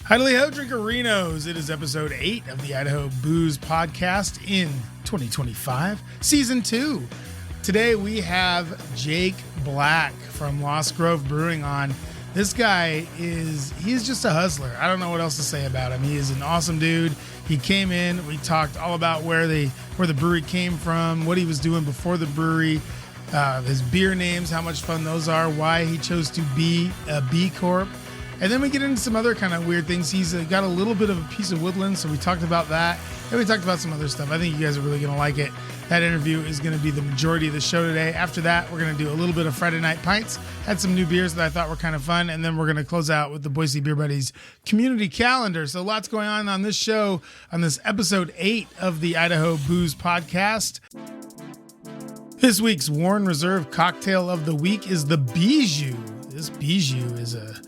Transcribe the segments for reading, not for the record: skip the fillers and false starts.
Hidely Ho Drinkerinos. It is episode 8 of the Idaho Booze Podcast in 2025, season 2. Today we have Jake Black from Lost Grove Brewing on. This guy he's just a hustler. I don't know what else to say about him. He is an awesome dude. He came in, we talked all about where the brewery came from, what he was doing before the brewery, his beer names, how much fun those are, why he chose to be a B Corp. And then we get into some other kind of weird things. He's got a little bit of a piece of woodland, so we talked about that. And we talked about some other stuff. I think you guys are really going to like it. That interview is going to be the majority of the show today. After that, we're going to do a little bit of Friday Night Pints. Had some new beers that I thought were kind of fun. And then we're going to close out with the Boise Beer Buddies community calendar. So lots going on this show, on this episode 8 of the Idaho Booze Podcast. This week's Warren Reserve cocktail of the week is the Bijou. This Bijou is a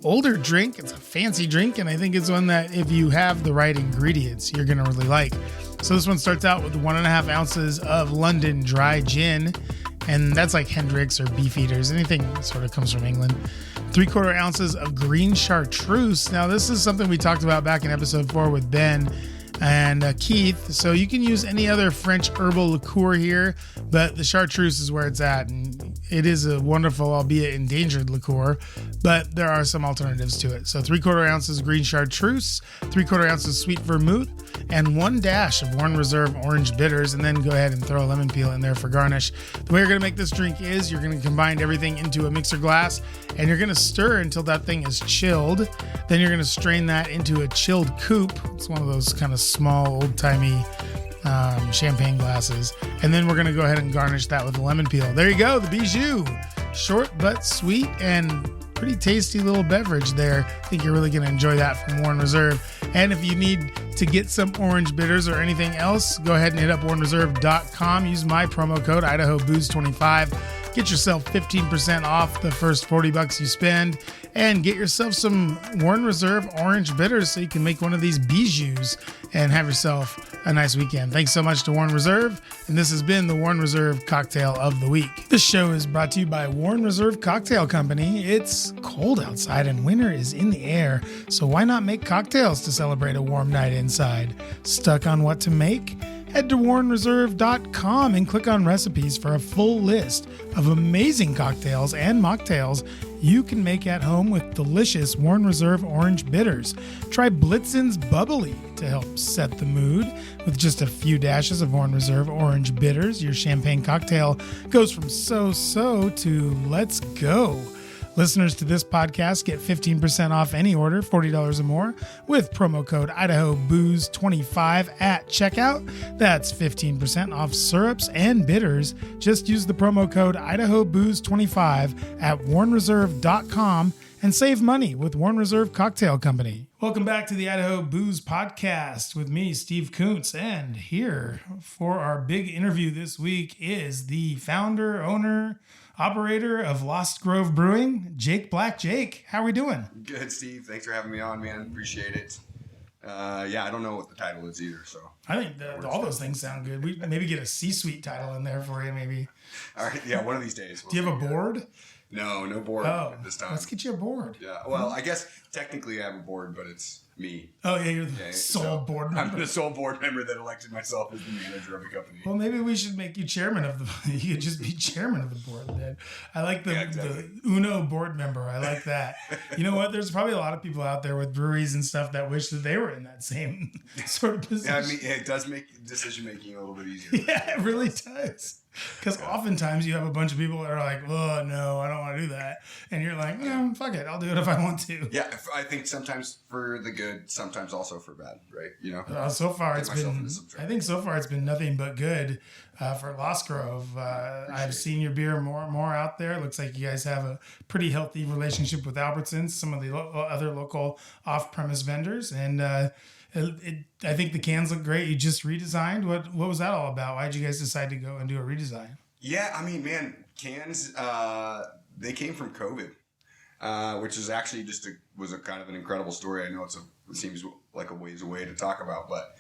older drink. It's a fancy drink, and I think it's one that if you have the right ingredients, you're going to really like. So this one starts out with 1.5 ounces of London dry gin, and that's like Hendrick's or Beefeaters, anything sort of comes from England. 3/4 ounces of green chartreuse. Now, this is something we talked about back in episode 4 with Ben and Keith. So you can use any other French herbal liqueur here, but the chartreuse is where it's at. And it is a wonderful, albeit endangered liqueur, but there are some alternatives to it. So 3/4 ounces green chartreuse, 3/4 ounces sweet vermouth, and 1 dash of Warren Reserve orange bitters, and then go ahead and throw a lemon peel in there for garnish. The way you're going to make this drink is you're going to combine everything into a mixer glass, and you're going to stir until that thing is chilled. Then you're going to strain that into a chilled coupe. It's one of those kind of small, old-timey champagne glasses. And then we're going to go ahead and garnish that with a lemon peel. There you go, the Bijou. Short but sweet and pretty tasty little beverage there. I think you're really going to enjoy that from Warren Reserve. And if you need to get some orange bitters or anything else, go ahead and hit up warrenreserve.com. Use my promo code IdahoBooze25. Get yourself 15% off the first $40 you spend, and get yourself some Warren Reserve orange bitters so you can make one of these Bijous and have yourself a nice weekend. Thanks so much to Warren Reserve, and this has been the Warren Reserve Cocktail of the Week. This show is brought to you by Warren Reserve Cocktail Company. It's cold outside and winter is in the air, so why not make cocktails to celebrate a warm night inside? Stuck on what to make? Head to warrenreserve.com and click on recipes for a full list of amazing cocktails and mocktails you can make at home with delicious Warren Reserve orange bitters. Try Blitzen's Bubbly to help set the mood. With just a few dashes of Warren Reserve orange bitters, your champagne cocktail goes from so-so to let's go. Listeners to this podcast get 15% off any order, $40 or more, with promo code IdahoBooze25 at checkout. That's 15% off syrups and bitters. Just use the promo code IdahoBooze25 at warrenreserve.com and save money with Warren Reserve Cocktail Company. Welcome back to the Idaho Booze Podcast with me, Steve Kuntz, and here for our big interview this week is the founder, owner, operator of Lost Grove Brewing, Jake Black. Jake, how are we doing? Good, Steve. Thanks for having me on, man. Appreciate it. I don't know what the title is either, so. I think all those things sound good. We maybe get a C-suite title in there for you, maybe. All right, yeah, one of these days. Do you have a board? No board at this time. Let's get you a board. Yeah, well, I guess technically I have a board, but it's me. Oh, yeah, you're the sole board member. I'm the sole board member that elected myself as the manager of the company. Well, maybe we should make you chairman of the... You could just be chairman of the board then. I like the Uno board member. I like that. You know what? There's probably a lot of people out there with breweries and stuff that wish that they were in that same sort of position. Yeah, I mean, it does make decision-making a little bit easier. Yeah, it really does. Because oftentimes you have a bunch of people that are like, oh, no, I don't want to do that. And you're like, fuck it. I'll do it if I want to. Yeah, I think sometimes for the good, sometimes also for bad, right? You know? So far it's been nothing but good for Lost Grove. I've seen your beer more and more out there. It looks like you guys have a pretty healthy relationship with Albertsons, some of the other local off-premise vendors. And I think the cans look great. You just redesigned. What was that all about? Why did you guys decide to go and do a redesign? Yeah, I mean, man, cans, they came from COVID, which is actually was a kind of an incredible story. I know it seems like a ways away to talk about, but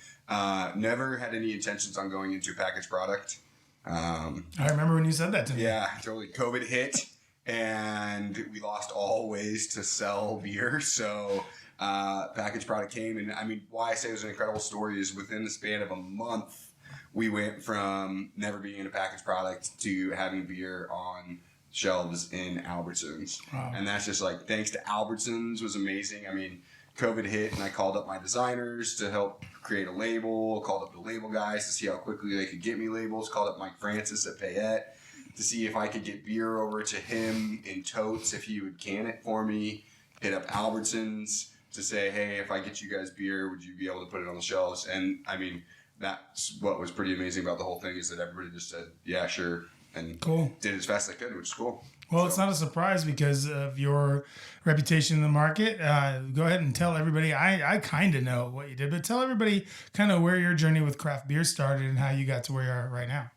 never had any intentions on going into a packaged product. I remember when you said that to me. Yeah, totally. COVID hit, and we lost all ways to sell beer, so packaged product came. And I mean, why I say it was an incredible story is within the span of a month, we went from never being in a packaged product to having beer on shelves in Albertsons. Wow. And that's just like, thanks to Albertsons was amazing. I mean, COVID hit and I called up my designers to help create a label, called up the label guys to see how quickly they could get me labels, called up Mike Francis at Payette to see if I could get beer over to him in totes, if he would can it for me, hit up Albertsons to say, hey, if I get you guys beer, would you be able to put it on the shelves? And I mean, that's what was pretty amazing about the whole thing is that everybody just said, yeah, sure. And did it as fast as I could, which is cool. Well, it's not a surprise because of your reputation in the market. Go ahead and tell everybody. I kind of know what you did, but tell everybody kind of where your journey with craft beer started and how you got to where you are right now.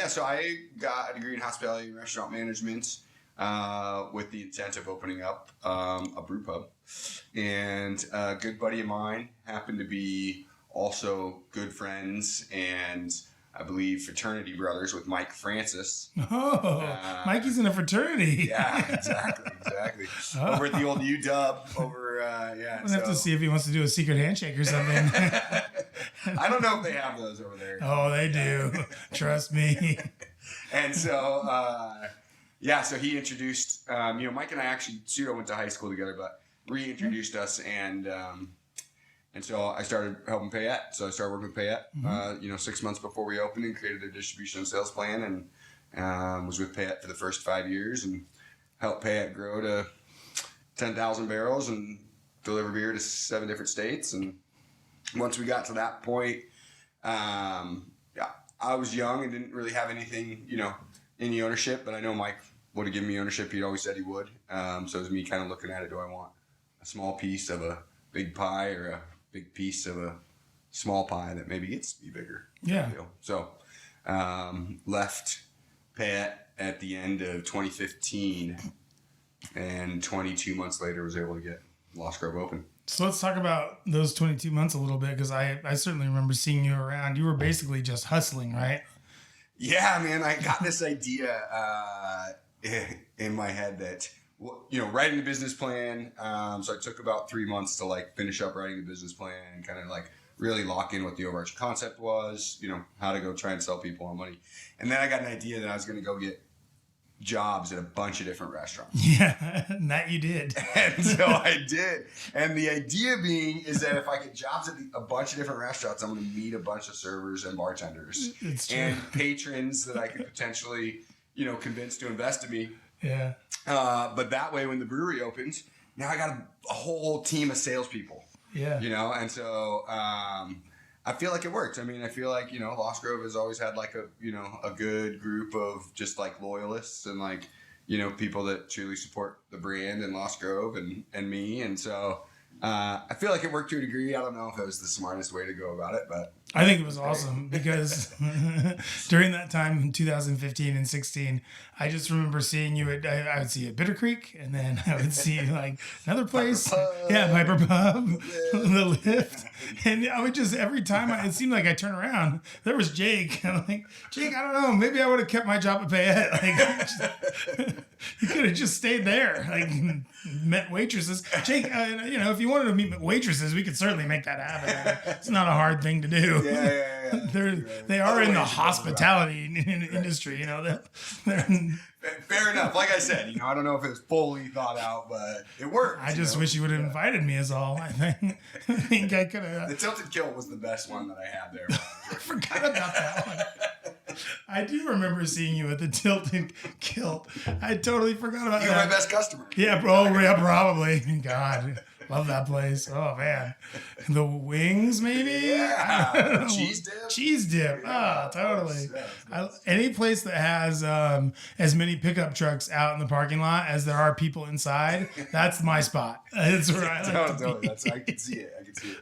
So I got a degree in hospitality and restaurant management with the intent of opening up a brew pub. And a good buddy of mine happened to be also good friends and I believe fraternity brothers with Mike Francis. Oh, Mikey's in a fraternity. Yeah, exactly. Oh. Over at the old UW. We'll have to see if he wants to do a secret handshake or something. I don't know if they have those over there. Oh, they do. Trust me. And so, so he introduced, Mike and I actually pseudo went to high school together, but reintroduced us and so I started helping Payette. So I started working with Payette, 6 months before we opened and created a distribution and sales plan and was with Payette for the first 5 years and helped Payette grow to 10,000 barrels and deliver beer to 7 different states. And once we got to that point, I was young and didn't really have anything, any ownership, but I know Mike would have given me ownership. He'd always said he would. So it was me kind of looking at it. Do I want a small piece of a big pie or a big piece of a small pie that maybe gets to be bigger? Yeah. So left Payette at the end of 2015 and 22 months later was able to get Lost Grove open. So let's talk about those 22 months a little bit because I certainly remember seeing you around. You were basically just hustling, right? Yeah, man. I got this idea in my head that writing the business plan. So I took about 3 months to finish up writing the business plan and kind of really lock in what the overarching concept was, how to go try and sell people on money. And then I got an idea that I was going to go get jobs at a bunch of different restaurants. Yeah, and that you did. And so I did. And the idea being is that if I get jobs at a bunch of different restaurants, I'm going to meet a bunch of servers and bartenders and patrons that I could potentially, convince to invest in me. Yeah. But that way, when the brewery opens, now I got a whole team of salespeople. Yeah. And so I feel like it worked. I mean, I feel like Lost Grove has always had a good group of just loyalists and people that truly support the brand and Lost Grove and me. And so I feel like it worked to a degree. I don't know if it was the smartest way to go about it, but I think it was awesome because during that time in 2015 and 16, I just remember seeing you I would see you at Bitter Creek and then I would see you another place. Piper Pub, the Lift. And I would just, every time it seemed like I turn around, there was Jake. And I'm like, Jake, I don't know. Maybe I would have kept my job at Payette. You could have just stayed there, met waitresses. Jake, if you wanted to meet waitresses, we could certainly make that happen. It's not a hard thing to do. Yeah. They are in the hospitality industry, Fair enough. Like I said, I don't know if it was fully thought out, but it worked. I just wish you would have invited me is all. I think I could have. The Tilted Kilt was the best one that I had there. I forgot about that one. I do remember seeing you at the Tilted Kilt. I totally forgot about that. You're my best customer. Yeah, bro. Yeah, probably. God. Love that place. Oh, man. The wings, maybe? Yeah. Cheese dip? Cheese dip. Oh, totally. Any place that has as many pickup trucks out in the parking lot as there are people inside, that's my spot. That's where I like to be. I can see it.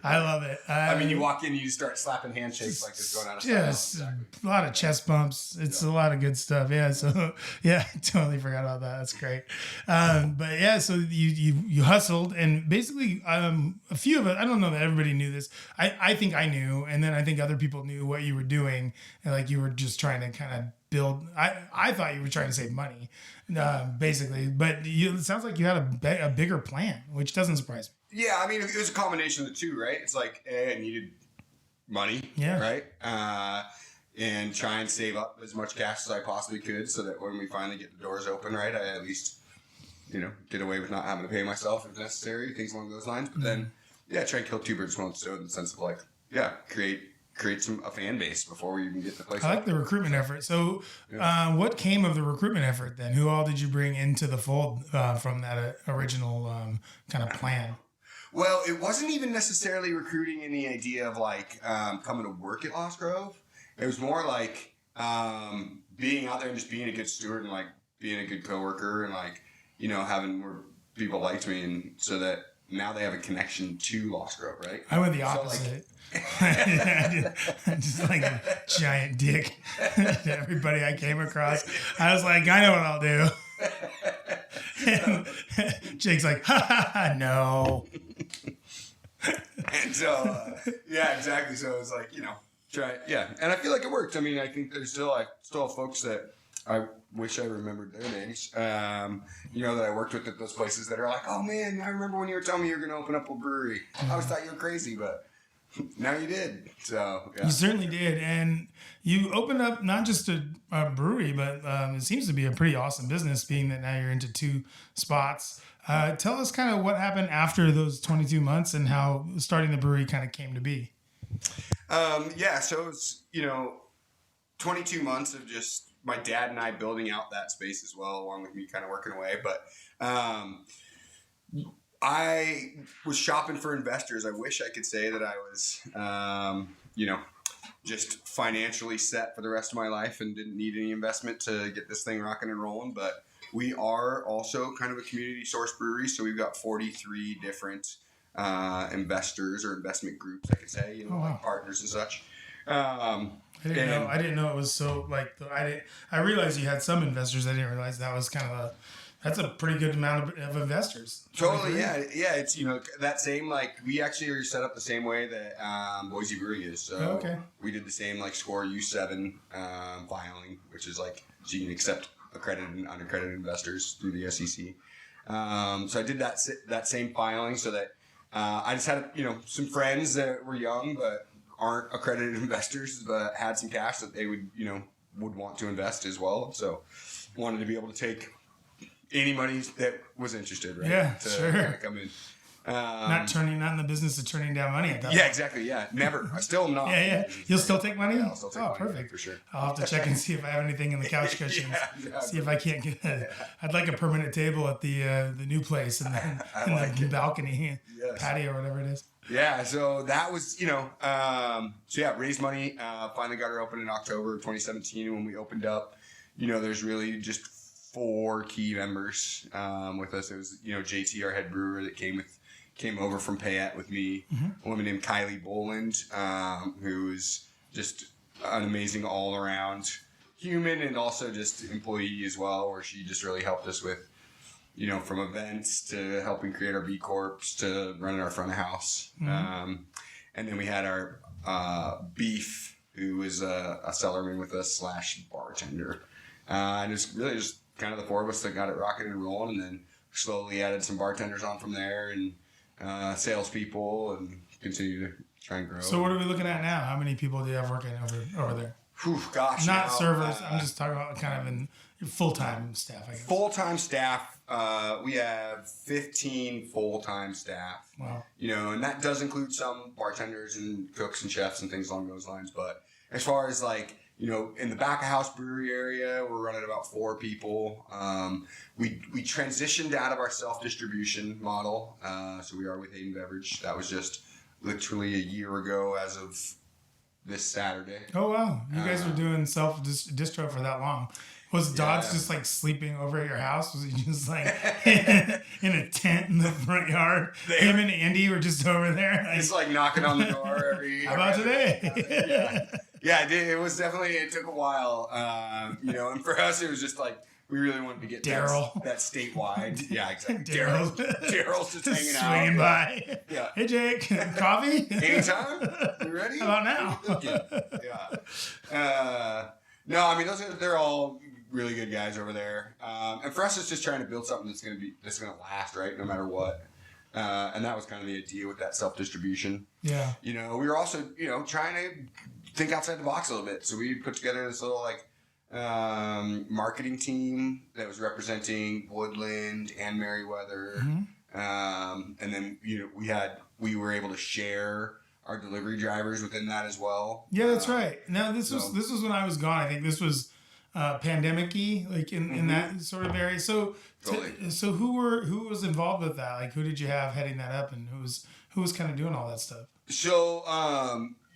I love it. You walk in and you start slapping handshakes like it's going out of style. Just a lot of chest bumps. It's a lot of good stuff. Yeah. So I totally forgot about that. That's great. But yeah, so you hustled and basically a few of it. I don't know that everybody knew this. I think I knew, and then I think other people knew what you were doing, and you were just trying to kind of build. I thought you were trying to save money, basically. But it sounds like you had a bigger plan, which doesn't surprise me. Yeah, I mean, it was a combination of the two, right? It's like, I needed money, Yeah. right? And try and save up as much cash as I possibly could so that when we finally get the doors open, right, I at least, get away with not having to pay myself if necessary, things along those lines. But then, try and kill two birds with one stone in the sense of like, create a fan base before we even get the place. I like the recruitment effort. So what came of the recruitment effort then? Who all did you bring into the fold from that original kind of plan? Well, it wasn't even necessarily recruiting in the idea of like coming to work at Lost Grove. It was more like being out there and just being a good steward and like being a good coworker and like, having where people liked me, and so that now they have a connection to Lost Grove, right? I went the opposite. Just like a giant dick to everybody I came across. I was like, I know what I'll do. And Jake's like, no. And so, exactly. So it was like, try, and I feel like it worked. I mean, I think there's still folks that I wish I remembered their names. That I worked with at those places that are like, oh man, I remember when you were telling me you were going to open up a brewery. I always thought you were crazy, but now you did. So You certainly did, and you opened up not just a brewery, but it seems to be a pretty awesome business, being that now you're into two spots. Tell us kind of what happened after those 22 months and how starting the brewery kind of came to be. So it's 22 months of just my dad and I building out that space as well, along with me kind of working away. But I was shopping for investors. I wish I could say that I was, just financially set for the rest of my life and didn't need any investment to get this thing rocking and rolling. But we are also kind of a community source brewery. So we've got 43 different investors or investment groups, I could say, like partners and such. I didn't know it was so like. I realized you had some investors. I didn't realize that was kind of that's a pretty good amount of investors. Totally, yeah. It's that same like we actually are set up the same way that Boise Brewing is. So we did the same like score U7 filing, which is like so you can accept accredited and unaccredited investors through the SEC. So I did that same filing so that I just had some friends that were young but aren't accredited investors but had some cash that they would want to invest as well. So wanted to be able to take any money that was interested, right? Yeah, to sure. kind of come in. Not in the business of turning down money at that Yeah, point. exactly. Yeah, never. I still am not. Yeah. You'll still take money? Yeah, I'll still take money. Perfect. For sure. I'll have to check and see if I have anything in the couch cushions. See if I can't get. I'd like a permanent table at the new place and then in the balcony, patio, or whatever it is. Yeah, so that was raised money. Finally got her open in October of 2017 when we opened up. There's really just 4 key members with us. It was JT, our head brewer, that came over from Payette with me. A woman named Kylie Boland, who is just an amazing all around human and also just employee as well, where she just really helped us with from events to helping create our B Corps to running our front of house. And then we had our Beef, who was a cellarman with us / bartender. And it's really just kind of the 4 of us that got it rocking and rolling, and then slowly added some bartenders on from there and salespeople and continue to try and grow. So what are we looking at now? How many people do you have working over there? Whew, gosh. Not servers. I'm just talking about kind of in full-time staff, I guess. Full-time staff. We have 15 full-time staff. Wow. And that does include some bartenders and cooks and chefs and things along those lines. But as far as like, in the back of house brewery area, we're running about 4 people. We transitioned out of our self-distribution model. So we are with Hayden Beverage. That was just literally a year ago as of this Saturday. Oh, wow. You guys were doing self-distro for that long. Was Dodge just like sleeping over at your house? Was he just like in a tent in the front yard? Him and Andy were just over there. Just like knocking on the door every... How about today? Yeah, it did. It was definitely, it took a while. And for us, it was just like, we really wanted to get that statewide. Yeah, exactly. Daryl's just hanging out. Swinging by. Yeah. Hey, Jake, coffee? Anytime. You ready? How about now? Yeah. No, I mean, they're all really good guys over there. And for us, it's just trying to build something that's going to last, right? No matter what. And that was kind of the idea with that self-distribution. Yeah. We were also, trying to think outside the box a little bit. So we put together this little marketing team that was representing Woodland and Meriwether. And then, we were able to share our delivery drivers within that as well. Yeah, that's right. Now this was when I was gone. I think this was pandemic-y, like in that sort of area. So Totally. So who was involved with that? Like, who did you have heading that up, and who was kind of doing all that stuff? So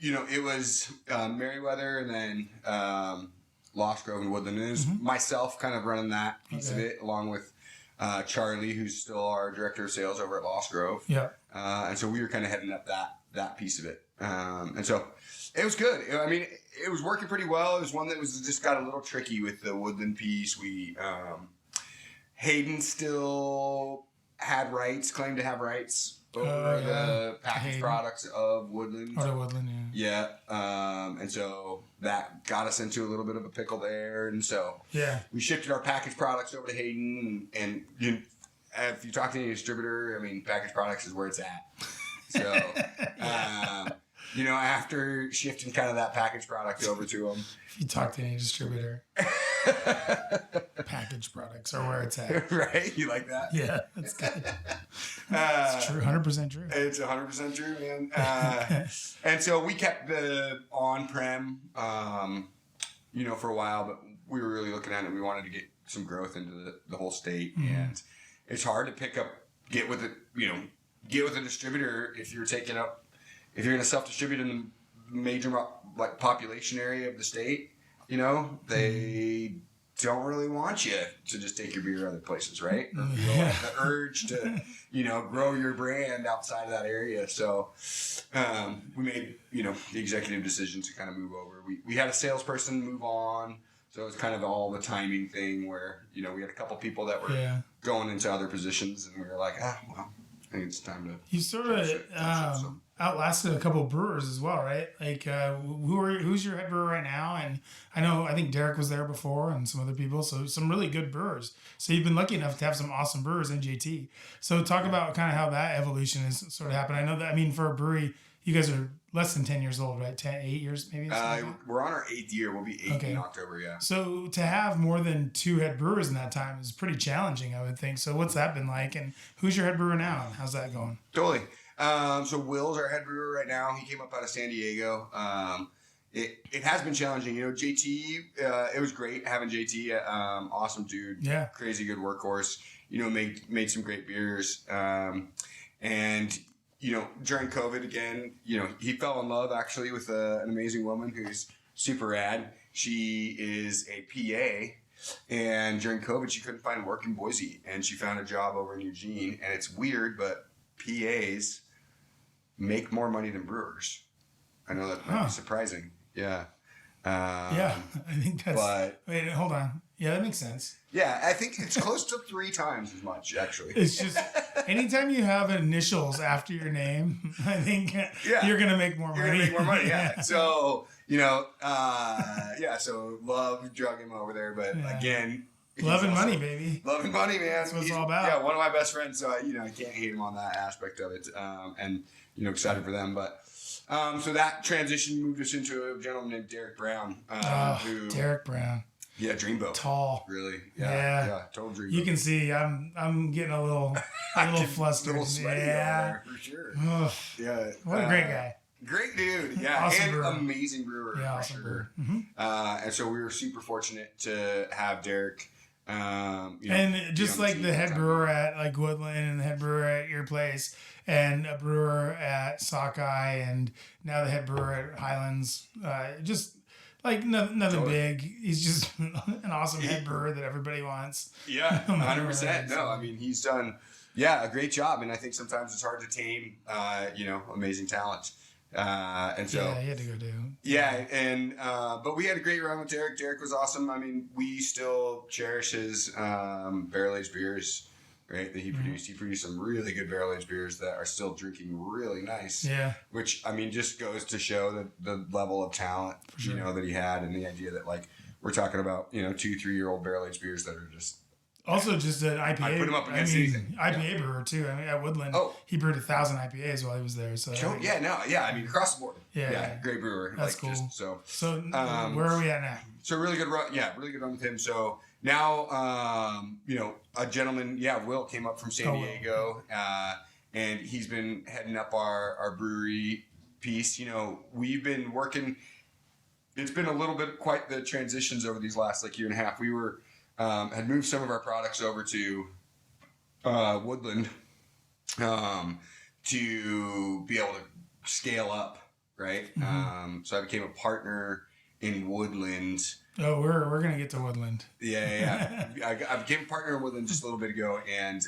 it was Meriwether and then Lost Grove and Woodland. And it was myself kind of running that piece of it, along with Charlie, who's still our director of sales over at Lost Grove. Yeah. And so we were kind of heading up that piece of it. And so it was good. I mean, it was working pretty well. It was one that was just got a little tricky with the Woodland piece. We Hayden still had rights, claimed to have rights over the packaged products of Woodland. Oh, Woodland, yeah. Yeah. And so that got us into a little bit of a pickle there. And so we shifted our packaged products over to Hayden. And if you talk to any distributor, I mean, packaged products is where it's at. So, after shifting kind of that packaged product over to them. If you talk to any distributor, packaged products are where it's at. Right? You like that? Yeah, that's good. It's true, 100% true. It's 100% true, man. And so we kept the on-prem, for a while, but we were really looking at it. We wanted to get some growth into the whole state. And it's hard to get with a distributor if you're going to self-distribute in the major population area of the state. They don't really want you to just take your beer other places, right? Or the urge to, grow your brand outside of that area. So we made, the executive decision to kind of move over. We had a salesperson move on. So it was kind of all the timing thing where, we had a couple people that were going into other positions, and we were like, I think it's time to... You sort of outlasted a couple of brewers as well, right? Like, who's your head brewer right now? And I think Derek was there before and some other people, so some really good brewers. So you've been lucky enough to have some awesome brewers in JT. So talk about kind of how that evolution has sort of happened. I know that, for a brewery, you guys are less than 10 years old, right? 8 years maybe? We're on our 8th year. We'll be 8 in October, yeah. So to have more than 2 head brewers in that time is pretty challenging, I would think. So what's that been like? And who's your head brewer now? And how's that going? Totally. So Will's our head brewer right now. He came up out of San Diego. It has been challenging. JT, it was great having JT. Awesome dude. Yeah. Crazy good workhorse. Made some great beers. And during COVID again, he fell in love actually with an amazing woman who's super rad. She is a PA. And during COVID, she couldn't find work in Boise. And she found a job over in Eugene. And it's weird, but PAs make more money than brewers. I know that might be surprising. Yeah. I think that's... But, wait, hold on. Yeah, that makes sense. Yeah, I think it's close to 3 times as much, actually. It's just, anytime you have initials after your name, I think you're going to make more money. You're going to make more money, yeah. So, so love drug him over there. But again... Love and money, baby. Love and money, man. That's what it's all about. Yeah, one of my best friends, so, I can't hate him on that aspect of it. And, excited for them. But, so that transition moved us into a gentleman named Derek Brown. Derek Brown. Yeah, dreamboat. Tall. Really. Yeah. Total dreamboat. You can see I'm getting a little flustered. A little sweaty there, for sure. Yeah. What a great guy. Great dude. Yeah. Awesome and brewer. Amazing brewer. Yeah, for awesome sure. brewer. Mm-hmm. And so we were super fortunate to have Derek. And just like the head brewer at like Woodland and the head brewer at your place and a brewer at Sockeye and now the head brewer at Highlands, just like nothing big. He's just an awesome head brewer that everybody wants. Yeah, 100%. No, he's done, a great job. And I think sometimes it's hard to tame, amazing talent. And so he had to go do. Yeah, and but we had a great run with Derek. Derek was awesome. We still cherish his barrel-aged beers, right? That he produced. He produced some really good barrel-aged beers that are still drinking really nice. Yeah. Which just goes to show the level of talent that he had, and the idea that we're talking about 2-3 year old barrel-aged beers that are just Also, just an IPA. I put him up against anything. IPA brewer too. I mean, at Woodland, he brewed 1,000 IPAs while he was there. So I mean, across the board. Yeah, great brewer. That's cool. So where are we at now? So really good run. Yeah, really good run with him. So now, a gentleman, Will came up from San Diego, and he's been heading up our brewery piece. We've been working. It's been a little bit quite the transitions over these last year and a half. We were. Had moved some of our products over to Woodland to be able to scale up, right? Mm-hmm. So I became a partner in Woodland. Oh, we're gonna get to Woodland. Yeah. I became a partner in Woodland just a little bit ago, and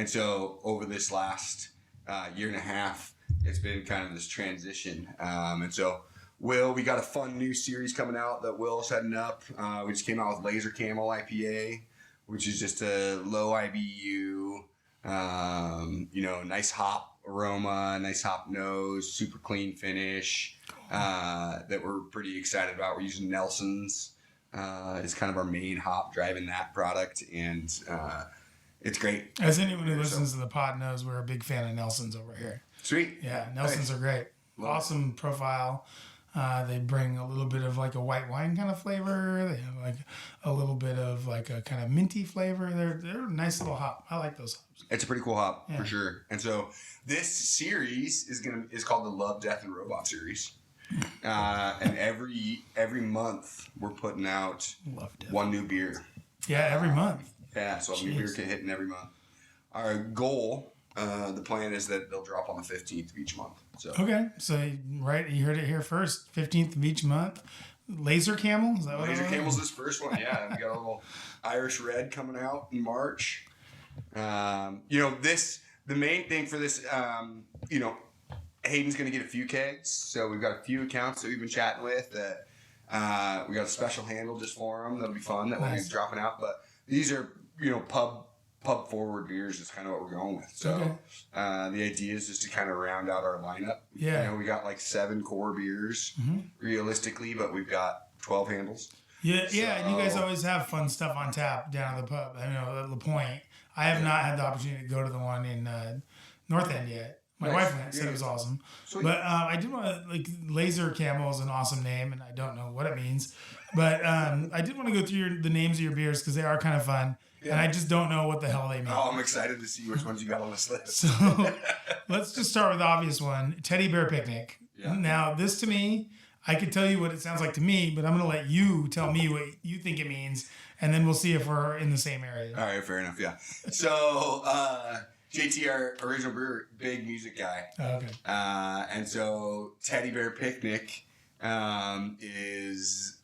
so over this last year and a half, it's been kind of this transition, and so. We got a fun new series coming out that Will's heading up. We just came out with Laser Camel IPA, which is just a low IBU, nice hop aroma, nice hop nose, super clean finish, that we're pretty excited about. We're using Nelson's, is kind of our main hop driving that product, and it's great. As anyone who listens to the pod knows, we're a big fan of Nelson's over here. Sweet. Yeah, Nelson's are great. Awesome profile. They bring a little bit of a white wine kind of flavor. They have a little bit of a kind of minty flavor. They're a nice little hop. I like those hops. It's a pretty cool hop for sure. And so this series is called the Love, Death, and Robot series. And every month we're putting out one new beer. Yeah, every month. Yeah, so a new beer can hit in every month. Our goal, the plan is that they'll drop on the 15th of each month. So. Okay, so you heard it here first. 15th of each month. Laser Camel, is that what Laser Camel's this first one? Yeah, we got a little Irish Red coming out in March. The main thing for this, Hayden's going to get a few kegs. So we've got a few accounts that we've been chatting with that we got a special handle just for them. That'll be fun. That we'll be dropping out. But these are pub forward beers is kind of what we're going with. So the idea is just to kind of round out our lineup. Yeah. We got 7 core beers realistically, but we've got 12 handles. Yeah, and you guys always have fun stuff on tap down at the pub. I know at La Pointe. I have not had the opportunity to go to the one in North End yet. My wife went, said it was awesome. Sweet. But I did want to, Laser Camel is an awesome name, and I don't know what it means. But I did want to go through the names of your beers because they are kind of fun. Yeah. And I just don't know what the hell they mean. Oh, I'm excited to see which ones you got on this list. So let's just start with the obvious one, Teddy Bear Picnic. Yeah. Now, this to me, I could tell you what it sounds like to me, but I'm going to let you tell me what you think it means, and then we'll see if we're in the same area. All right, fair enough, yeah. So JT, our original brewer, big music guy. Oh, okay. And so Teddy Bear Picnic is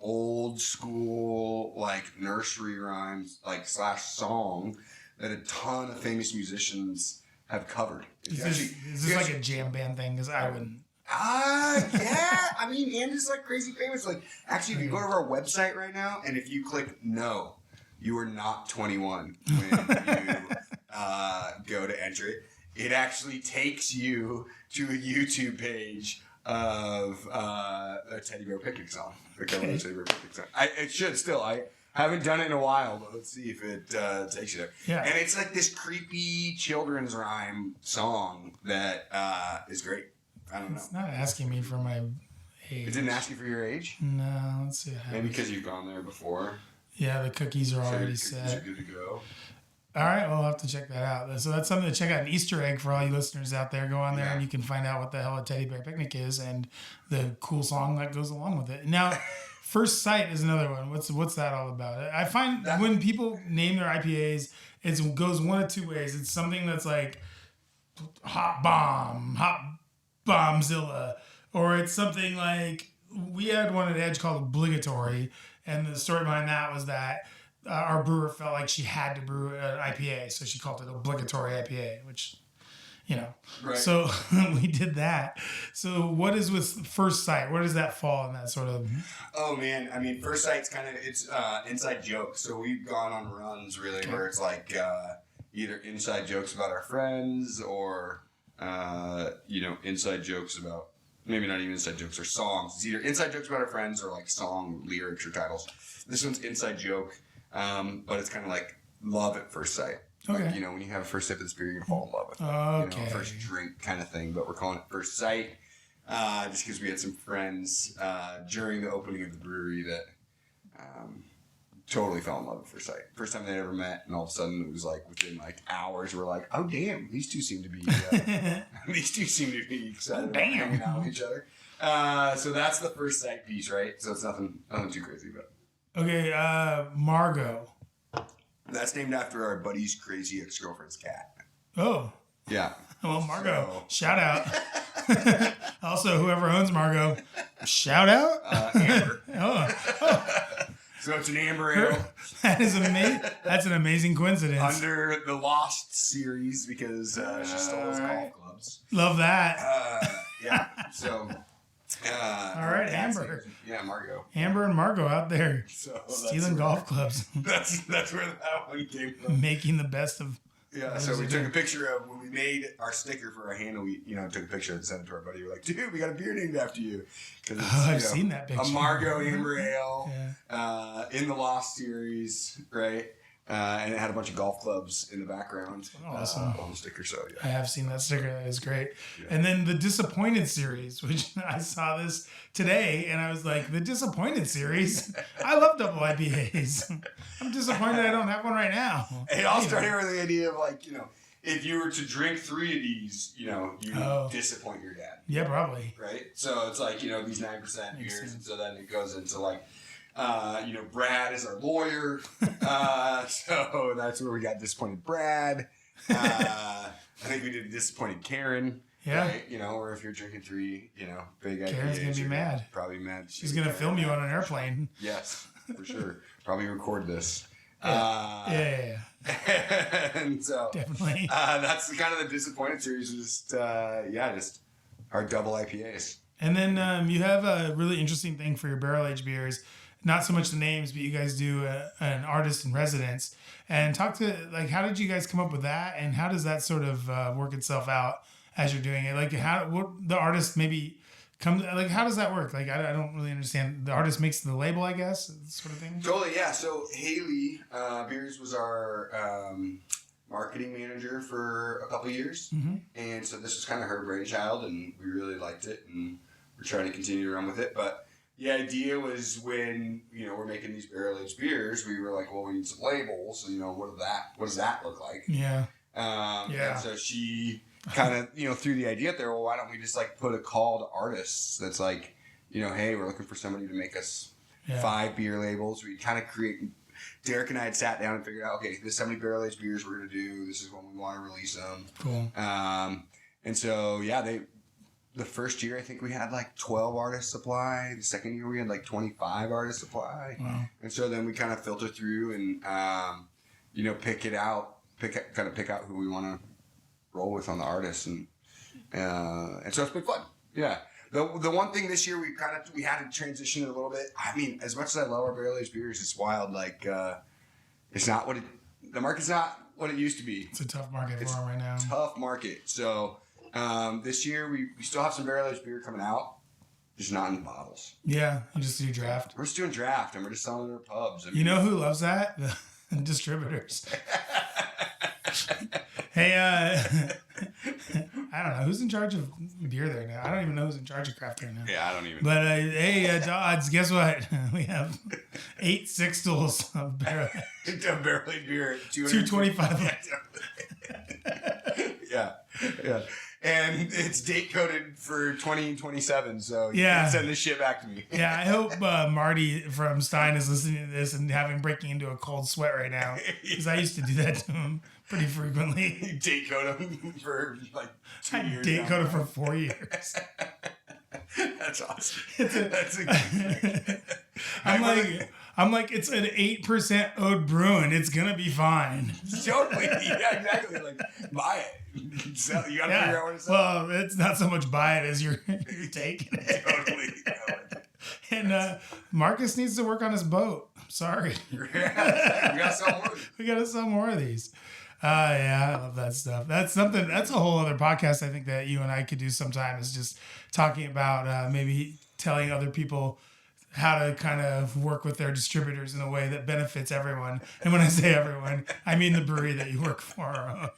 old school nursery rhymes / song that a ton of famous musicians have covered. Is this like a jam band thing? Because I wouldn't. Yeah. I mean, and it's crazy famous. Actually, if you go to our website right now and if you click no, you are not 21 when you go to enter it. It actually takes you to a YouTube page of a Teddy Bear Picnic song. The cover of the Teddy Bear Picnic song. It should still. I haven't done it in a while, but let's see if it takes you there. Yeah. And it's this creepy children's rhyme song that is great. I don't know. It's not asking me for my age. It didn't ask you for your age? No, let's see. Maybe because you've gone there before. Yeah, the cookies are already set. You're good to go. All right, well, I'll have to check that out. So that's something to check out, an Easter egg for all you listeners out there. Go on there and you can find out what the hell a Teddy Bear Picnic is and the cool song that goes along with it. Now, First Sight is another one. What's that all about? I find when people name their IPAs, it goes one of two ways. It's something that's Hot Bombzilla, or it's something we had one at Edge called Obligatory, and the story behind that was that our brewer felt like she had to brew an IPA, so she called it Obligatory IPA, which, Right. So we did that. So what is with First Sight? Where does that fall in that sort of? Oh man, I mean, First Sight's it's inside jokes. So we've gone on runs really where it's either inside jokes about our friends or inside jokes about, maybe not even inside jokes, or songs. It's either inside jokes about our friends or song lyrics or titles. This one's inside joke. But it's kind of like love at first sight. Okay. Like, when you have a first sip of this beer, you're going to fall in love with it. Okay. First drink kind of thing, but we're calling it first sight. Just because we had some friends during the opening of the brewery that totally fell in love at first sight. First time they ever met, and all of a sudden it was like within like hours, we're like, oh damn, these two seem to be excited about hanging out with each other. So that's the first sight piece, right? So it's nothing too crazy about it. Okay, Margot. That's named after our buddy's crazy ex-girlfriend's cat. Oh. Yeah. Well, Margot, shout out. Also, whoever owns Margot, shout out. Amber. Oh. So it's an amber ale. That is amazing. That's an amazing coincidence. Under the Lost series because she stole those golf clubs. Love that. Yeah. So. All right, Amber. Yeah, Margot. Amber and Margot out there stealing golf clubs. That's where that one came from. Making the best of. Yeah, so we took a picture of when we made our sticker for our handle. We, took a picture and sent it to our buddy. We're like, dude, we got a beer named after you. I've seen that picture. A Margot Amber Ale in the Lost series, right? And it had a bunch of golf clubs in the background. Awesome. On the sticker, so yeah. I have seen that sticker. That is great. Yeah. And then the Disappointed series, which I saw this today, and I was like, the Disappointed series? I love double IPAs. I'm disappointed I don't have one right now. It all started with the idea of like, if you were to drink 3 of these, you disappoint your dad. Yeah, probably. Right? So it's like, these 9% beers, and so then it goes into like, Brad is our lawyer. So that's where we got Disappointed Brad. I think we did Disappointed Karen. Yeah. Right? Or if you're drinking 3, big IPAs. Karen's going to be mad. Probably mad. She's going to film you on an airplane. Yes, for sure. Probably record this. Yeah. And so definitely. That's kind of the Disappointed series. Just our double IPAs. And then you have a really interesting thing for your barrel aged beers. Not so much the names, but you guys do an artist in residence. And talk to, how did you guys come up with that? And how does that sort of work itself out as you're doing it? What the artist maybe comes, how does that work? I don't really understand. The artist makes the label, I guess, sort of thing? Totally, yeah. So Haley Beers was our marketing manager for a couple of years. Mm-hmm. And so this was kind of her brainchild, and we really liked it, and we're trying to continue to run with it. But the idea was when, we're making these barrel-aged beers, we were like, well, we need some labels. So, what does that look like? Yeah. And so she kind of, threw the idea out there, well, why don't we just put a call to artists that's like, hey, we're looking for somebody to make us 5 beer labels. We kind of Derek and I had sat down and figured out, okay, this is how many barrel-aged beers we're going to do. This is when we want to release them. Cool. And so, the first year, I think we had 12 artists apply. The second year, we had 25 artists apply. Wow. And so then we kind of filter through and, pick out who we want to roll with on the artists. And so it's been fun. Yeah. The one thing this year, we had to transition it a little bit. I mean, as much as I love our barrel-aged beers, it's wild. It's not the market's not what it used to be. It's a tough market for them right now. Tough market. So, this year, we still have some barrel-aged beer coming out, just not in bottles. Yeah, you just do draft. We're just doing draft, and we're just selling it at pubs. You know who loves that? The distributors. Hey, I don't know. Who's in charge of beer there now? I don't even know who's in charge of craft there now. Yeah, I don't even. But, hey, Dodds, guess what? We have 8 6-stools of barrel-aged beer. $2.25. Yeah. And it's date coded for 2027, so you yeah. can send this shit back to me. Yeah, I hope Marty from Stein is listening to this and breaking into a cold sweat right now, because I used to do that to him pretty frequently. You date code him for 2 years. I date code him for 4 years. That's awesome. That's I'm like, it's an 8% oat Bruin. It's gonna be fine. Totally. Yeah, exactly. Buy it. Sell. You gotta figure out where to sell. Well, it's not so much buy it as you're taking it. Totally. And Marcus needs to work on his boat. I'm sorry. Yeah, we gotta sell more. We gotta sell more of these. Yeah, I love that stuff. That's a whole other podcast I think that you and I could do sometime, is just talking about maybe telling other people how to kind of work with their distributors in a way that benefits everyone. And when I say everyone, I mean the brewery that you work for.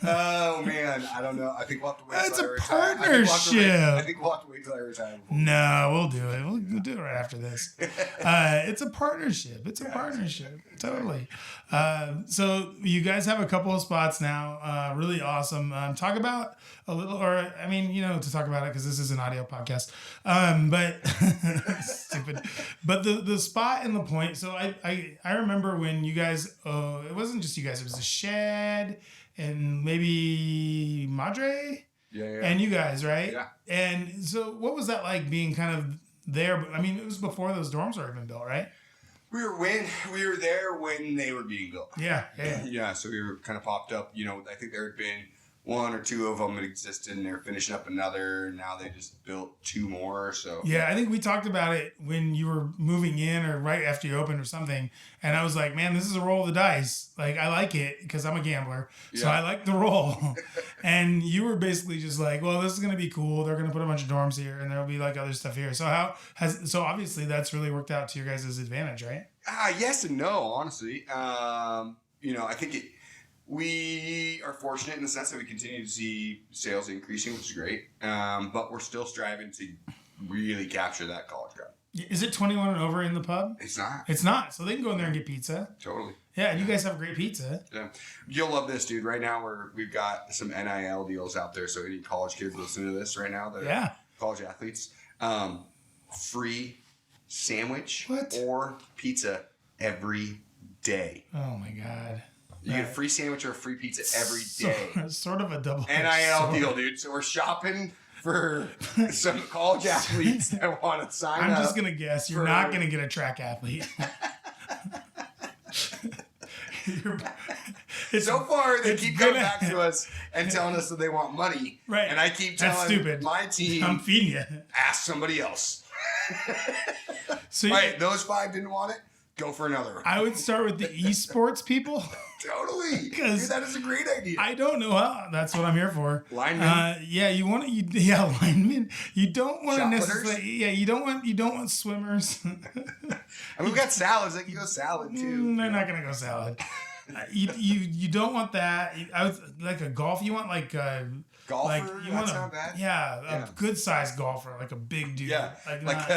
Oh man, I don't know. I think we'll have to wait. It's till a I retire. partnership. I think we'll have to wait till I retire. No, we'll do it. We'll do it right after this. It's a partnership. It's a partnership. Totally. So you guys have a couple of spots now. Really awesome. Talk about a little, or I mean, to talk about it because this is an audio podcast. But stupid. But the spot and the point. So I remember when you guys. It wasn't just you guys. It was a Shed and maybe Madre. Yeah. And you guys, right? Yeah. And so what was that like being kind of there? I mean, it was before those dorms were even built, right? We were there when they were being built. Yeah. Yeah, so we were kind of popped up. I think there had been one or two of them that existed, and they're finishing up another. Now they just built two more. So yeah, I think we talked about it when you were moving in or right after you opened or something. And I was like, man, this is a roll of the dice. Like, I like it because I'm a gambler. So I like the roll. And you were basically just like, well, this is going to be cool. They're going to put a bunch of dorms here and there'll be like other stuff here. So so obviously that's really worked out to your guys' advantage, right? Yes and no, honestly. I think we are fortunate in the sense that we continue to see sales increasing, which is great. But we're still striving to really capture that college crowd. Is it 21 and over in the pub? It's not. It's not. So they can go in there and get pizza. Totally. Yeah, and you guys have great pizza. Yeah. You'll love this, dude. Right now we've got some NIL deals out there. So any college kids listening to this right now that are college athletes, free sandwich or pizza every day. Oh my God. You get a free sandwich or a free pizza every day. Sort of a double NIL deal, dude. So we're shopping for some college athletes that want to sign up. I'm just going to guess you're not going to get a track athlete. So far, they keep coming back to us and telling us that they want money. Right. And I keep telling my team, I'm feeding you. Ask somebody else. So those 5 didn't want it. Go for another one. I would start with the esports people. Totally. Dude, that is a great idea. I don't know how. That's what I'm here for. Linemen. Linemen. You don't want to necessarily. Putters? You don't want swimmers. I mean, we've got salads. They can go salad too. They're not gonna go salad. You don't want that. I was like a golf. You want like golfer. Like you want not bad. Yeah, a good sized golfer, like a big dude. Yeah, like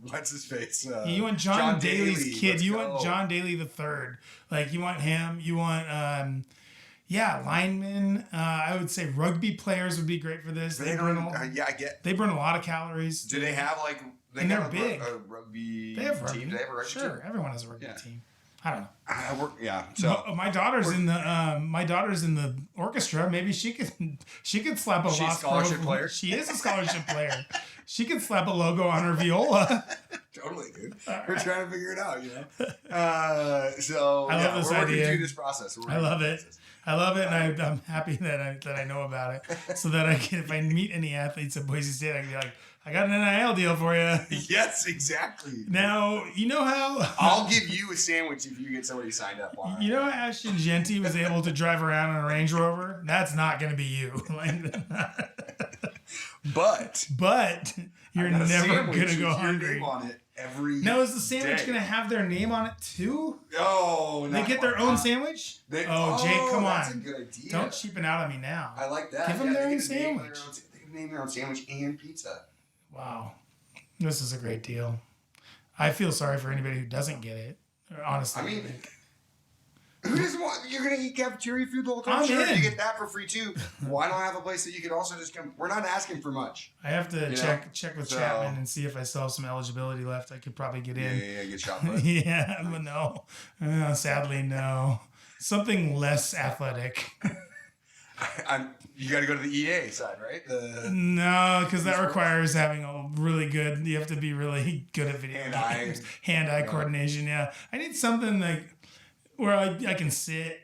what's his face? You want John Daly's kid. Let's you go. Want John Daly the third. Like you want him. You want linemen. I would say rugby players would be great for this. They burn a lot of calories. Do they have like? They're big. A rugby they have rugby. team. Do they have a rugby team? Sure, everyone has a rugby team. I don't know. So my daughter's in the orchestra. Maybe she could slap a She's Lost scholarship Grove. player. She is a scholarship player. She could slap a logo on her viola. Totally, dude. We're trying to figure it out, So I love this we're idea. working through this process. I love it. And I'm happy that I know about it, so that if I meet any athletes at Boise State, I can be like, I got an NIL deal for you. Yes, exactly. Now, you know how... I'll give you a sandwich if you get somebody signed up on it. You know how Ashton Genty was able to drive around on a Range Rover? That's not going to be you. But you're never going to go hungry. On it now, is the sandwich going to have their name on it too? Oh, they get their own sandwich? Jake, come on. That's a good idea. Don't cheapen out on me now. I like that. Give them their own sandwich. They can name their own sandwich and pizza. Wow. This is a great deal. I feel sorry for anybody who doesn't get it. Honestly. I mean, who doesn't want... You're going to eat cafeteria food the whole time? Sure, you get that for free too. Why not have a place that you could also just come... We're not asking for much. I have to check with Chapman and see if I still have some eligibility left. I could probably get in. Yeah, get shot put. Yeah, but no. Sadly, no. Something less athletic. You got to go to the EA side, right? No, because that requires having a really good... You have to be really good at video games. Hand-eye coordination, yeah. I need something like where I can sit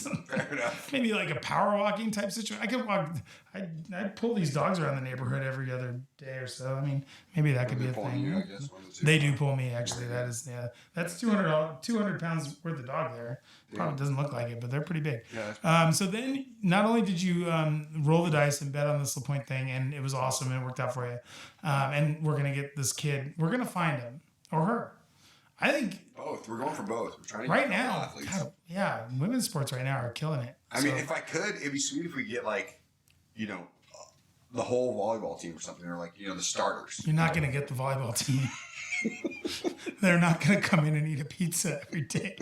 Fair enough. Maybe like a power walking type situation. I could walk. I'd pull these dogs around the neighborhood every other day or so. I mean, maybe that could be a thing. You, I guess, they do pull me, actually. That is, that's 200 pounds worth of dog there. Probably doesn't look like it, but they're pretty big. Yeah. So then, not only did you roll the dice and bet on this LaPointe thing, and it was awesome and it worked out for you, and we're gonna get this kid. We're gonna find him or her. I think both. We're going for both. We're trying to right now. God, women's sports right now are killing it. I mean, if I could, it'd be sweet if we get like, the whole volleyball team or something, or like, the starters. You're not going to get the volleyball team. They're not going to come in and eat a pizza every day.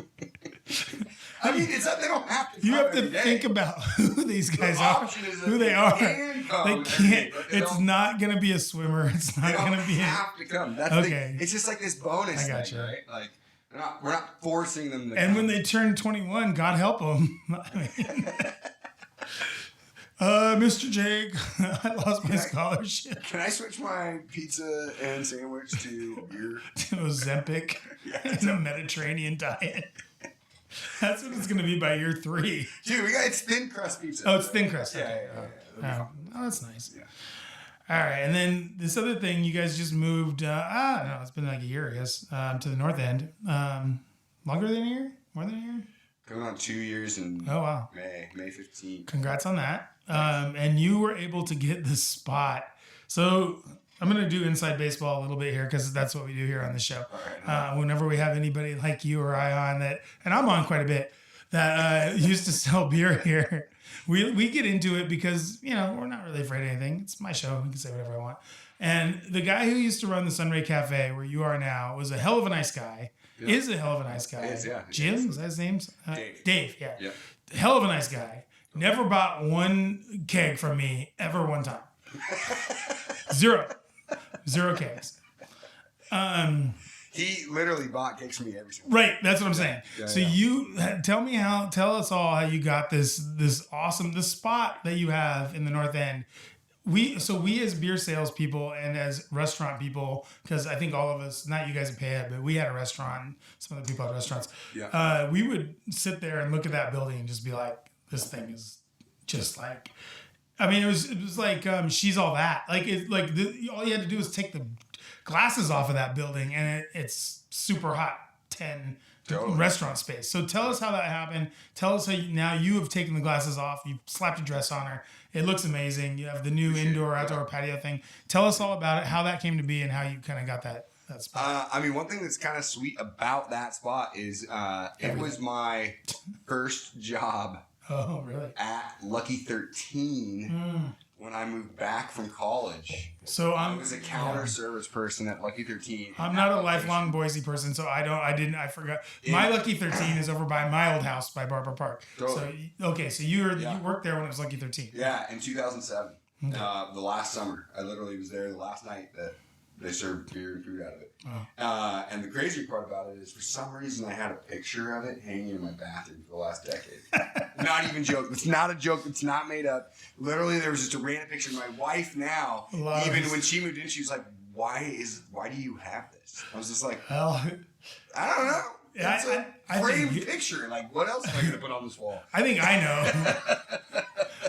I mean, it's not, they don't have to. You have to think about who these guys are, who they are. They can't. It's not going to be a swimmer. It's not going to be. They have to come. That's okay. It's just like this bonus thing, right? Like we're not forcing them to. And when they turn 21, God help them. Mr. Jake, I lost my scholarship. Can I switch my pizza and sandwich to beer? To Ozempic and a Mediterranean diet. That's what it's going to be by year 3. Dude, it's thin crust pizza. Oh, it's thin crust. Okay. Yeah. Oh, that's nice. Yeah. All right. And then this other thing, you guys just moved, no, it's been like a year, I guess, to the north end. Longer than a year? More than a year? Going on 2 years in May 15th. Congrats on that. And you were able to get this spot. So I'm going to do inside baseball a little bit here because that's what we do here on the show. Right. Whenever we have anybody like you or I on that, and I'm on quite a bit, that used to sell beer here, we get into it because, we're not really afraid of anything. It's my show. I can say whatever I want. And the guy who used to run the Sunray Cafe, where you are now, was a hell of a nice guy. Yeah. Is a hell of a nice guy. Jim, is that his name? Dave, yeah. Hell of a nice guy. Never bought one keg from me ever one time. Zero kegs. He literally bought kegs from me every single time. Right, that's what I'm saying. You tell us all how you got this awesome, the spot that you have in the North End. We as beer salespeople and as restaurant people, because I think all of us, not you guys at Payhead, but we had a restaurant, some other people had restaurants. Yeah. We would sit there and look at that building and just be like, this thing is just like, I mean, it was like she's all that. Like all you had to do was take the glasses off of that building, and it's super hot 10 restaurant space. So tell us how that happened. Tell us how now you have taken the glasses off. You slapped a dress on her. It looks amazing. You have the new indoor-outdoor patio thing. Tell us all about it, how that came to be, and how you kind of got that spot. I mean, one thing that's kind of sweet about that spot is it was my first job. Oh, really? At Lucky 13 when I moved back from college. So I was a counter service person at Lucky 13. I'm not a lifelong Boise person, so I forgot. My Lucky 13 is over by my old house by Barber Park. Totally. So you worked there when it was Lucky 13. Yeah, in 2007. Okay. The last summer. I literally was there the last night that they served beer and food out of it. Oh. And the crazy part about it is, for some reason, I had a picture of it hanging in my bathroom for the last decade. Not even joke. It's not a joke. It's not made up. Literally, there was just a random picture. My wife now, even when she moved in, she was like, why do you have this? I was just like, I don't know. It's a framed picture. Like, what else am I going to put on this wall? I think I know.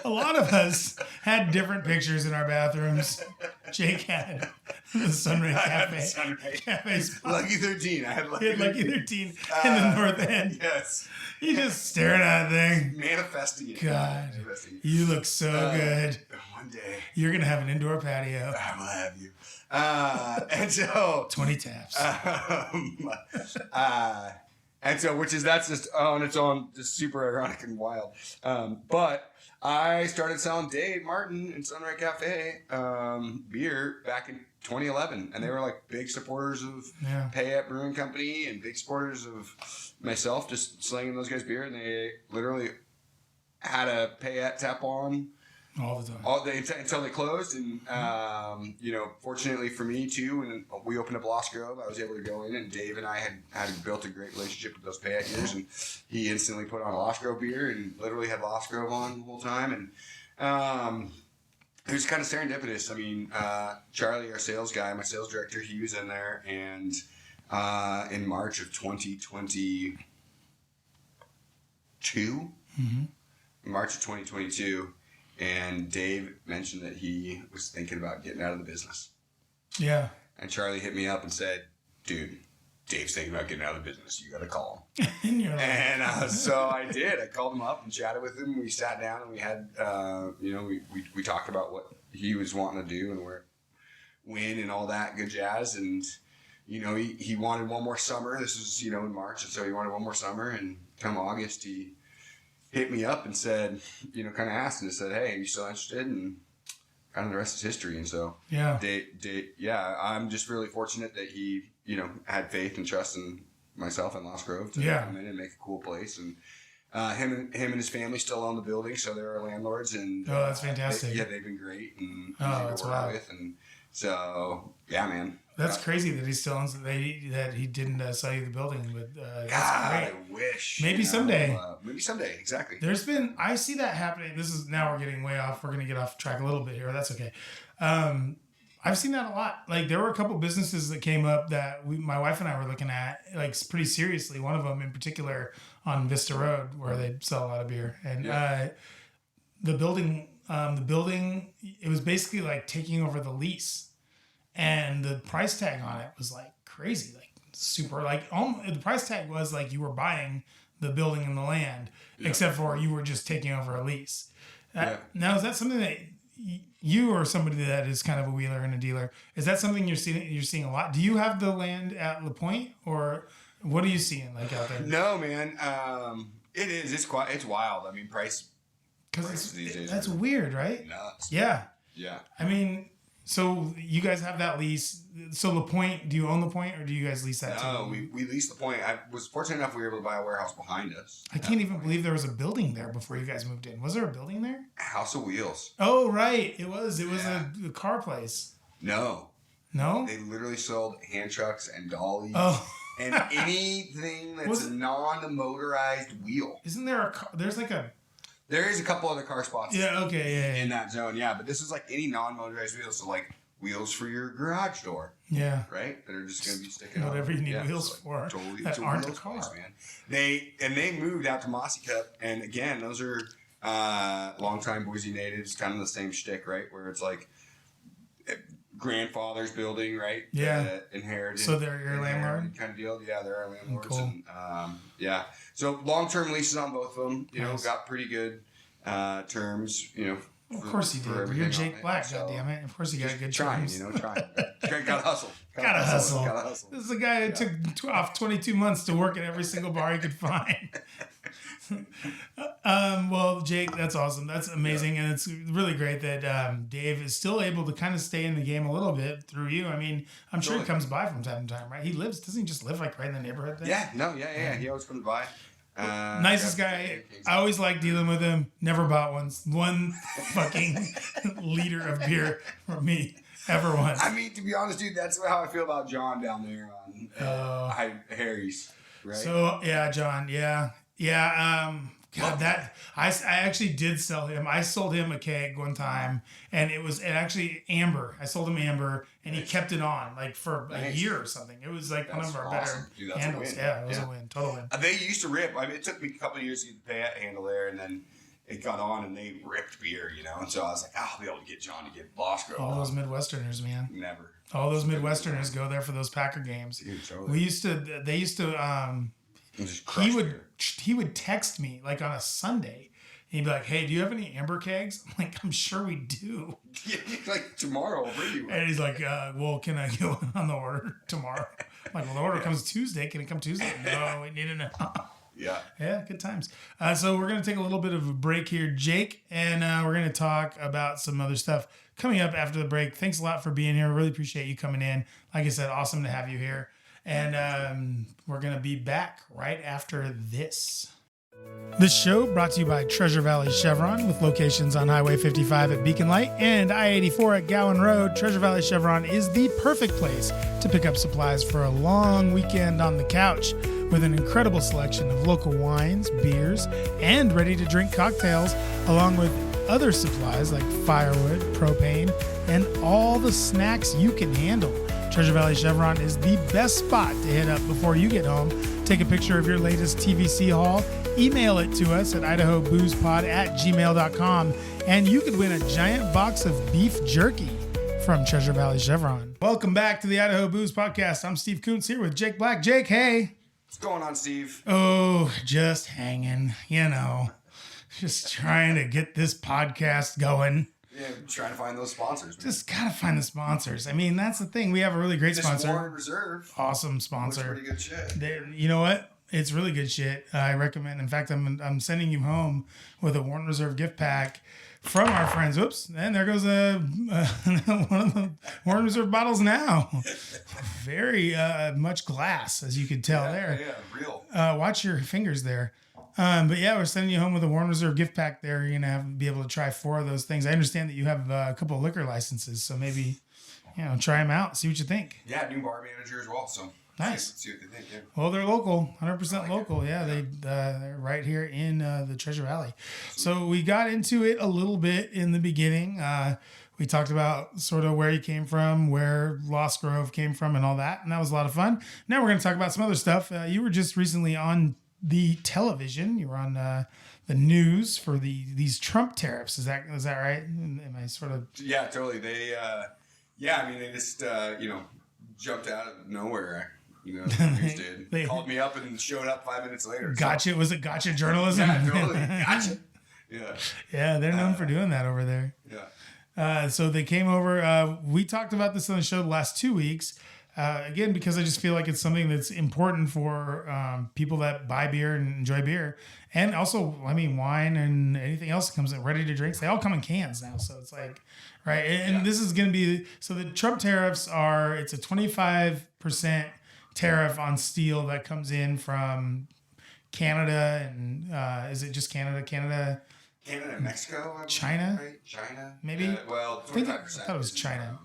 A lot of us had different pictures in our bathrooms. Jake had the Sunray Cafe spot. Lucky 13. I had Lucky 13 in the North End. Yes. You just staring at that thing. Manifesting it. God, you look so good. One day. You're going to have an indoor patio. I will have you. And so 20 taps. And so, that's just on its own, just super ironic and wild. But I started selling Dave Martin and Sunray Cafe beer back in 2011, and they were like big supporters of Payette Brewing Company and big supporters of myself, just slinging those guys beer. And they literally had a Payette tap on all the time, until they closed. And fortunately for me too, when we opened up Lost Grove, I was able to go in, and Dave and I had built a great relationship with those Payette years, and he instantly put on a Lost Grove beer and literally had Lost Grove on the whole time. And it was kind of serendipitous. I mean, Charlie, our sales guy, my sales director, he was in there, and in March of 2022, March of 2022, and Dave mentioned that he was thinking about getting out of the business. Yeah. And Charlie hit me up and said, dude, Dave's thinking about getting out of the business. You got to call him. And so I did. I called him up and chatted with him. We sat down and we had, we talked about what he was wanting to do and when and all that good jazz. And, he wanted one more summer. This was, in March. And so he wanted one more summer. And come August, he hit me up and said, kind of asked and said, hey, are you still interested? And kind of the rest is history. And so, I'm just really fortunate that he, had faith and trust in myself and Lost Grove to come in and make a cool place. And him and his family still own the building, so they're our landlords. And that's fantastic. They've been great and that's easy to work with. And so, yeah, man. That's crazy that he still owns that he didn't sell you the building, but that's great. I wish. Maybe someday. Maybe someday, exactly. I see that happening. Now we're getting way off. We're going to get off track a little bit here. That's okay. I've seen that a lot. Like there were a couple businesses that came up that my wife and I were looking at like pretty seriously. One of them in particular on Vista Road where they sell a lot of beer. And the building, it was basically like taking over the lease. And the price tag on it was like crazy, like super, like the price tag was like you were buying the building and the land, except for you were just taking over a lease. Now, is that something that you or somebody that is kind of a wheeler and a dealer, is that something you're seeing a lot? Do you have the land at La Pointe, or what are you seeing like out there? No, man. It is. It's wild. I mean, prices these days. That's weird, right? Nuts. Yeah. Yeah. I mean, so you guys have that lease. So La Pointe, do you own La Pointe or do you guys lease that too? No, we leased La Pointe. I was fortunate enough we were able to buy a warehouse behind us. I can't even believe there was a building there before you guys moved in. Was there a building there? House of Wheels. Oh, right. It was a car place. No? They literally sold hand trucks and dollies. Oh. And anything that's a non-motorized wheel. Isn't there There is a couple other car spots. Yeah, okay, yeah. In that zone, yeah. But this is like any non-motorized wheels. So like wheels for your garage door. Yeah. Right? That are just going to be sticking whatever you need wheels for. Totally. That aren't a car. Place, man. They moved out to Mossy Cup. And again, those are longtime Boise natives. Kind of the same shtick, right? Where it's like grandfather's building, right? Yeah. Inherited. So they're your landlord? Kind of deal. Yeah, they're our landlords. Cool. And, yeah. So long-term leases on both of them. Nice. Got pretty good terms, Of course you did. You're Jake Black, goddammit. Of course you got good terms. Trying. Gotta hustle. Gotta hustle. This is a guy that took off 22 months to work at every single bar he could find. Well, Jake, that's awesome. That's amazing. Yeah. And it's really great that Dave is still able to kind of stay in the game a little bit through you. I mean, I'm sure he comes by from time to time, right? Doesn't he just live like right in the neighborhood there? Yeah. He always comes by. Nicest guy. I always like dealing with him. Never bought one fucking liter of beer from me ever once. I mean, to be honest, dude, that's how I feel about John down there on Harry's. Right? So yeah, John. Yeah. God, that I actually did sell him. I sold him a keg one time, and it actually amber. I sold him amber, and he kept it on like for a year or something. It was like one of our better handles. Yeah, it was a win, total win. They used to rip. I mean, it took me a couple of years to get the pay handle there, and then it got on, and they ripped beer, And so I was like, I'll be able to get John to get Lost Grove. All those Midwesterners, man. Never. All those Midwesterners go there for those Packer games. Dude, totally. They used to. He would text me like on a Sunday. He'd be like, "Hey, do you have any amber kegs?" I'm like, "I'm sure we do." Yeah, like tomorrow, I'll bring you one. And he's like, "Well, can I get one on the order tomorrow?" I'm like, "Well, the order comes Tuesday. Can it come Tuesday?" No, we need to know. Yeah, good times. So we're gonna take a little bit of a break here, Jake, and we're gonna talk about some other stuff coming up after the break. Thanks a lot for being here. Really appreciate you coming in. Like I said, awesome to have you here. And we're going to be back right after this. This show brought to you by Treasure Valley Chevron with locations on Highway 55 at Beacon Light and I-84 at Gowan Road. Treasure Valley Chevron is the perfect place to pick up supplies for a long weekend on the couch with an incredible selection of local wines, beers, and ready-to-drink cocktails, along with other supplies like firewood, propane, and all the snacks you can handle. Treasure Valley Chevron is the best spot to hit up before you get home. Take a picture of your latest TVC haul email it to us at idahoboozepod@gmail.com, and you could win a giant box of beef jerky from Treasure Valley Chevron. Welcome back to the Idaho Booze Podcast. I'm Steve Kuntz here with Jake Black. Jake, hey. What's going on, Steve? Oh, just hanging, just trying to get this podcast going. Yeah, trying to find those sponsors. Man. Just gotta find the sponsors. I mean, that's the thing. We have a really great sponsor. Warren Reserve. Awesome sponsor. Pretty good shit. You know what? It's really good shit. I recommend. In fact, I'm sending you home with a Warren Reserve gift pack from our friends. Whoops! And there goes one of the Warren Reserve bottles now. Very much glass, as you could tell there. Yeah, real. Watch your fingers there. But yeah, we're sending you home with a Warren Reserve gift pack there. You're going to be able to try 4 of those things. I understand that you have a couple of liquor licenses, so maybe, try them out, see what you think. Yeah, new bar manager as well, so nice. See what they think, yeah. Well, they're local, 100% local. Yeah, they're right here in the Treasure Valley. So we got into it a little bit in the beginning. We talked about sort of where you came from, where Lost Grove came from, and all that, and that was a lot of fun. Now we're going to talk about some other stuff. You were just recently on the television. You were on the news for these Trump tariffs. Is that right? Am I sort of? Yeah, totally. They they just jumped out of nowhere. The news did. They called me up and showed up 5 minutes later. Gotcha. So. Was it gotcha journalism? Yeah, totally. Gotcha. Yeah. Yeah, they're known for doing that over there. Yeah. So they came over. We talked about this on the show the last 2 weeks. Again, because I just feel like it's something that's important for people that buy beer and enjoy beer. And also, wine and anything else that comes in ready to drinks. They all come in cans now. So it's like, right. And this is going to be, so the Trump tariffs it's a 25% tariff on steel that comes in from Canada. And is it just Canada? Canada and Mexico? China? Right? China? Maybe? 25%. I thought it was China.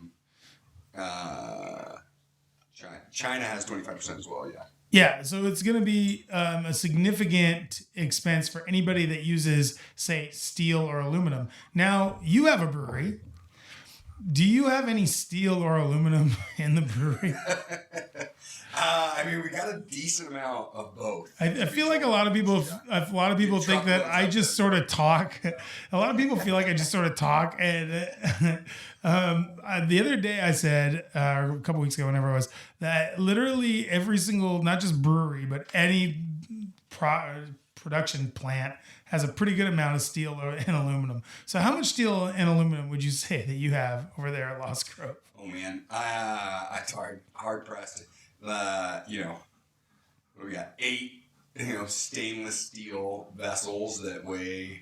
China has 25% as well, yeah. Yeah, so it's going to be a significant expense for anybody that uses, say, steel or aluminum. Now, you have a brewery. Do you have any steel or aluminum in the brewery? We got a decent amount of both. I feel like a lot of people think that I just sort of talk. A lot of people feel like I just sort of talk. And the other day I said, or a couple weeks ago, whenever it was, that literally every single, not just brewery, but any production plant has a pretty good amount of steel and aluminum. So how much steel and aluminum would you say that you have over there at Lost Grove? Oh man, it's hard pressed. We got 8, stainless steel vessels that weigh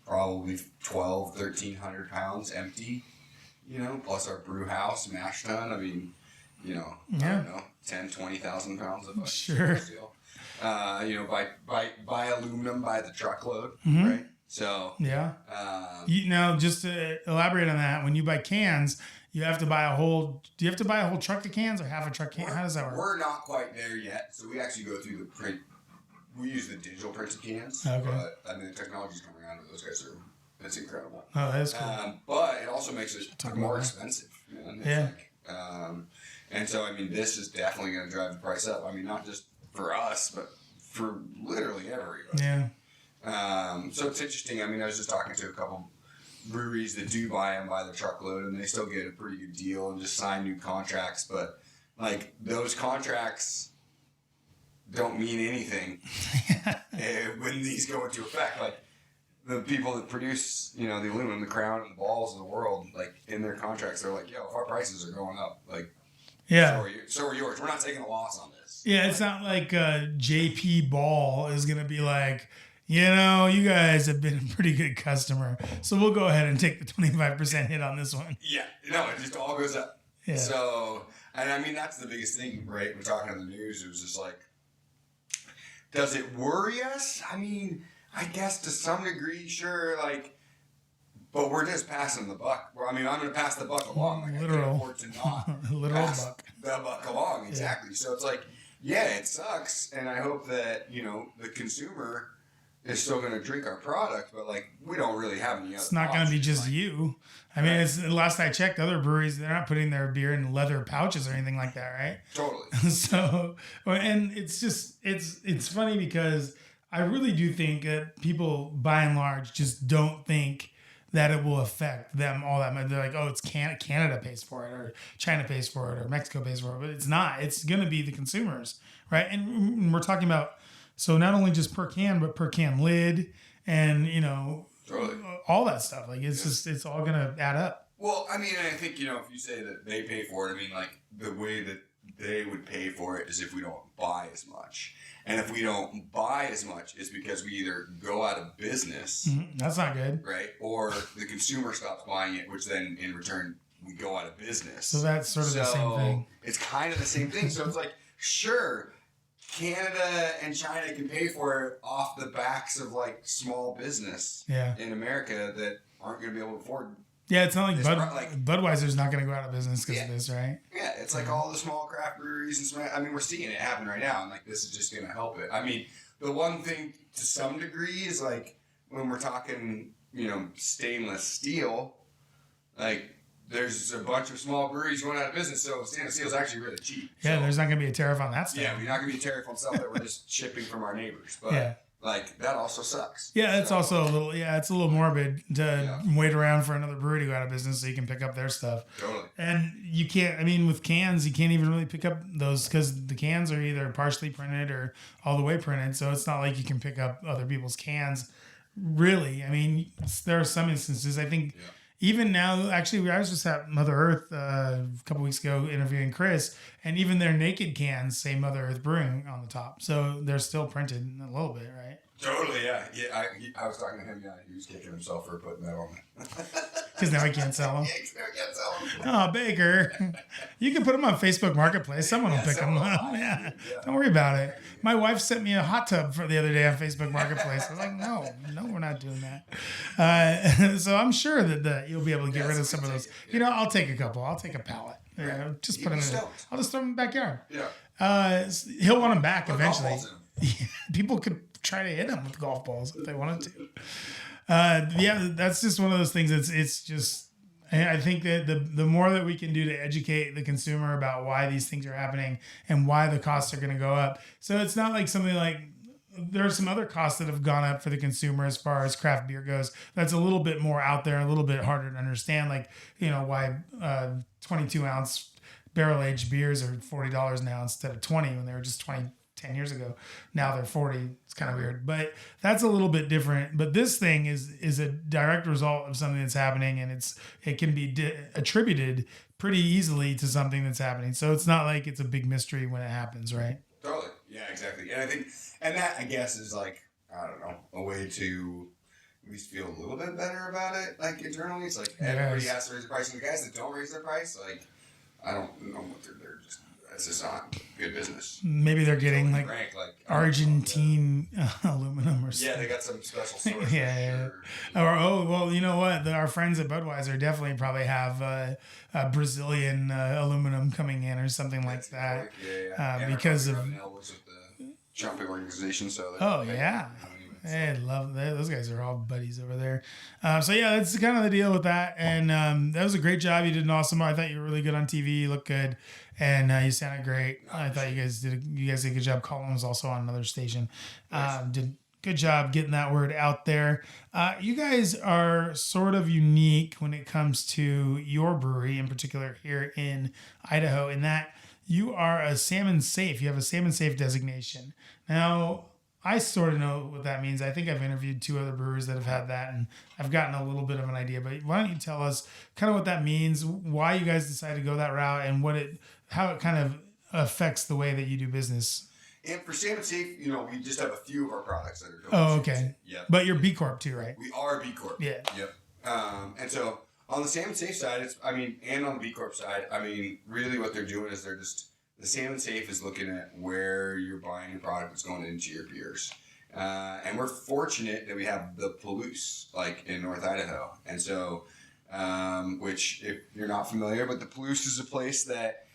probably 1,300 pounds empty, plus our brew house, mash tun. I don't know, 10, 20,000 pounds of sure. steel. Buy aluminum by the truckload, right? So yeah. Now, just to elaborate on that, when you buy cans, do you have to buy a whole truck of cans or half a truck can? How does that work? We're not quite there yet, so we actually go through the print. We use the digital printed cans, okay. But the technology's coming around, and those guys it's incredible. Oh, that's cool. But it also makes it more expensive. Yeah. And so this is definitely going to drive the price up. Not just for us, but for literally everybody. Yeah. So it's interesting. I was just talking to a couple breweries that do buy them by the truckload, and they still get a pretty good deal and just sign new contracts. But those contracts don't mean anything when these go into effect. The people that produce, the aluminum, the crown, and the balls of the world, in their contracts, they're like, "Yo, if our prices are going up, yeah, so are yours. We're not taking a loss on this." Yeah, it's not like JP Ball is going to be like, you guys have been a pretty good customer, so we'll go ahead and take the 25% hit on this one. Yeah, no, it just all goes up. Yeah. So, and that's the biggest thing, right? We're talking on the news. It was just does it worry us? I guess to some degree, sure, but we're just passing the buck. I'm going to pass the buck along. I can't afford to not literal pass buck. the buck along. Exactly. Yeah. So it's it sucks, and I hope that the consumer is still going to drink our product, but we don't really have any other. It's not going to be just you. It's last I checked, other breweries, they're not putting their beer in leather pouches or anything like that, right? Totally. So, and it's just it's funny because I really do think that people, by and large, just don't think that it will affect them all that much. They're like, oh, it's Canada pays for it, or China pays for it, or Mexico pays for it, but it's not. It's going to be the consumers, right? And we're talking about, so not only just per can, but per can lid, and Totally. all that stuff. Like it's all going to add up. Well, I mean, I think, if you say that they pay for it, I mean, like, the way that they would pay for it is if we don't buy as much. And if we don't buy as much, it's because we either go out of business. Mm-hmm. That's not good. Right? Or the consumer stops buying it, which then, in return, we go out of business. So that's sort of the same thing. It's kind of the same thing. So it's like, sure, Canada and China can pay for it off the backs of, like, small business in America that aren't going to be able to afford. Yeah, it's not like Budweiser's not going to go out of business because of this, right? Yeah, it's like all the small craft breweries and I mean, we're seeing it happen right now, and like this is just going to help it. I mean, the one thing to some degree is like when we're talking, stainless steel, like there's a bunch of small breweries going out of business, so stainless steel is actually really cheap. Yeah, so, there's not going to be a tariff on that stuff. Yeah, we're not going to be a tariff on stuff that we're just shipping from our neighbors, but. Like, that also sucks. Yeah, it's also it's a little morbid to wait around for another brewery to go out of business so you can pick up their stuff. Totally. And you can't, I mean, with cans, you can't even really pick up those because the cans are either partially printed or all the way printed. So it's not like you can pick up other people's cans, really. I mean, there are some instances, I think, even now, actually, I was just at Mother Earth a couple weeks ago interviewing Chris, and even their naked cans say Mother Earth Brewing on the top. So they're still printed a little bit, right? Totally, yeah. I was talking to him, he was kicking himself for putting that on there. Because now he can't sell them. Yeah, because now he can't sell them. Oh, Baker. You can put them on Facebook Marketplace. Someone will pick them up. Yeah. Don't worry about it. My wife sent me a hot tub for the other day on Facebook Marketplace. I was like, no, we're not doing that. So I'm sure that you'll be able to get rid of some of those. I'll take a couple. I'll take a pallet. Just put them in. I'll just throw them in the backyard. Yeah. He'll want them back eventually. People could try to hit him with golf balls if they wanted to. That's just one of those things. It's just, I think that the more that we can do to educate the consumer about why these things are happening and why the costs are going to go up. So it's not like something like, there are some other costs that have gone up for the consumer as far as craft beer goes. That's a little bit more out there, a little bit harder to understand. Like, why 22 ounce barrel aged beers are $40 an ounce instead of 20 when they were just 20 10 years ago. Now they're 40. It's kind of weird, but that's a little bit different. But this thing is a direct result of something that's happening, and it can be attributed pretty easily to something that's happening. So it's not like it's a big mystery when it happens, right? Totally. Yeah, exactly. And I think, that I guess is like, I don't know, a way to at least feel a little bit better about it. Like internally, it's like everybody has to raise the price, and the guys that don't raise their price, like I don't know what they're just. It's just not good business. Maybe they're getting like Argentine aluminum or something. Yeah, they got some special source. Yeah. Or well, you know what? Our friends at Budweiser definitely probably have a Brazilian aluminum coming in or something like that. Because of the jumping organization. So. I love that. Those guys are all buddies over there. That's kind of the deal with that. And that was a great job. You did an awesome. I thought you were really good on TV. You looked good, and you sounded great. I thought you guys did a good job. Colin was also on another station. Did good job getting that word out there. You guys are sort of unique when it comes to your brewery, in particular here in Idaho, in that you are a salmon safe. You have a salmon safe designation. Now, I sort of know what that means. I think I've interviewed 2 other brewers that have had that, and I've gotten a little bit of an idea. But why don't you tell us kind of what that means, why you guys decided to go that route, and how it kind of affects the way that you do business? And for Salmon Safe, we just have a few of our products that are going. Oh, okay. Yeah. But you're B Corp too, right? We are B Corp. Yeah. Yep. And so on the Salmon Safe side, and on the B Corp side, really what they're doing is the Salmon Safe is looking at where you're buying your product that's going into your beers. And we're fortunate that we have the Palouse, like in North Idaho. And so, which if you're not familiar, but the Palouse is a place that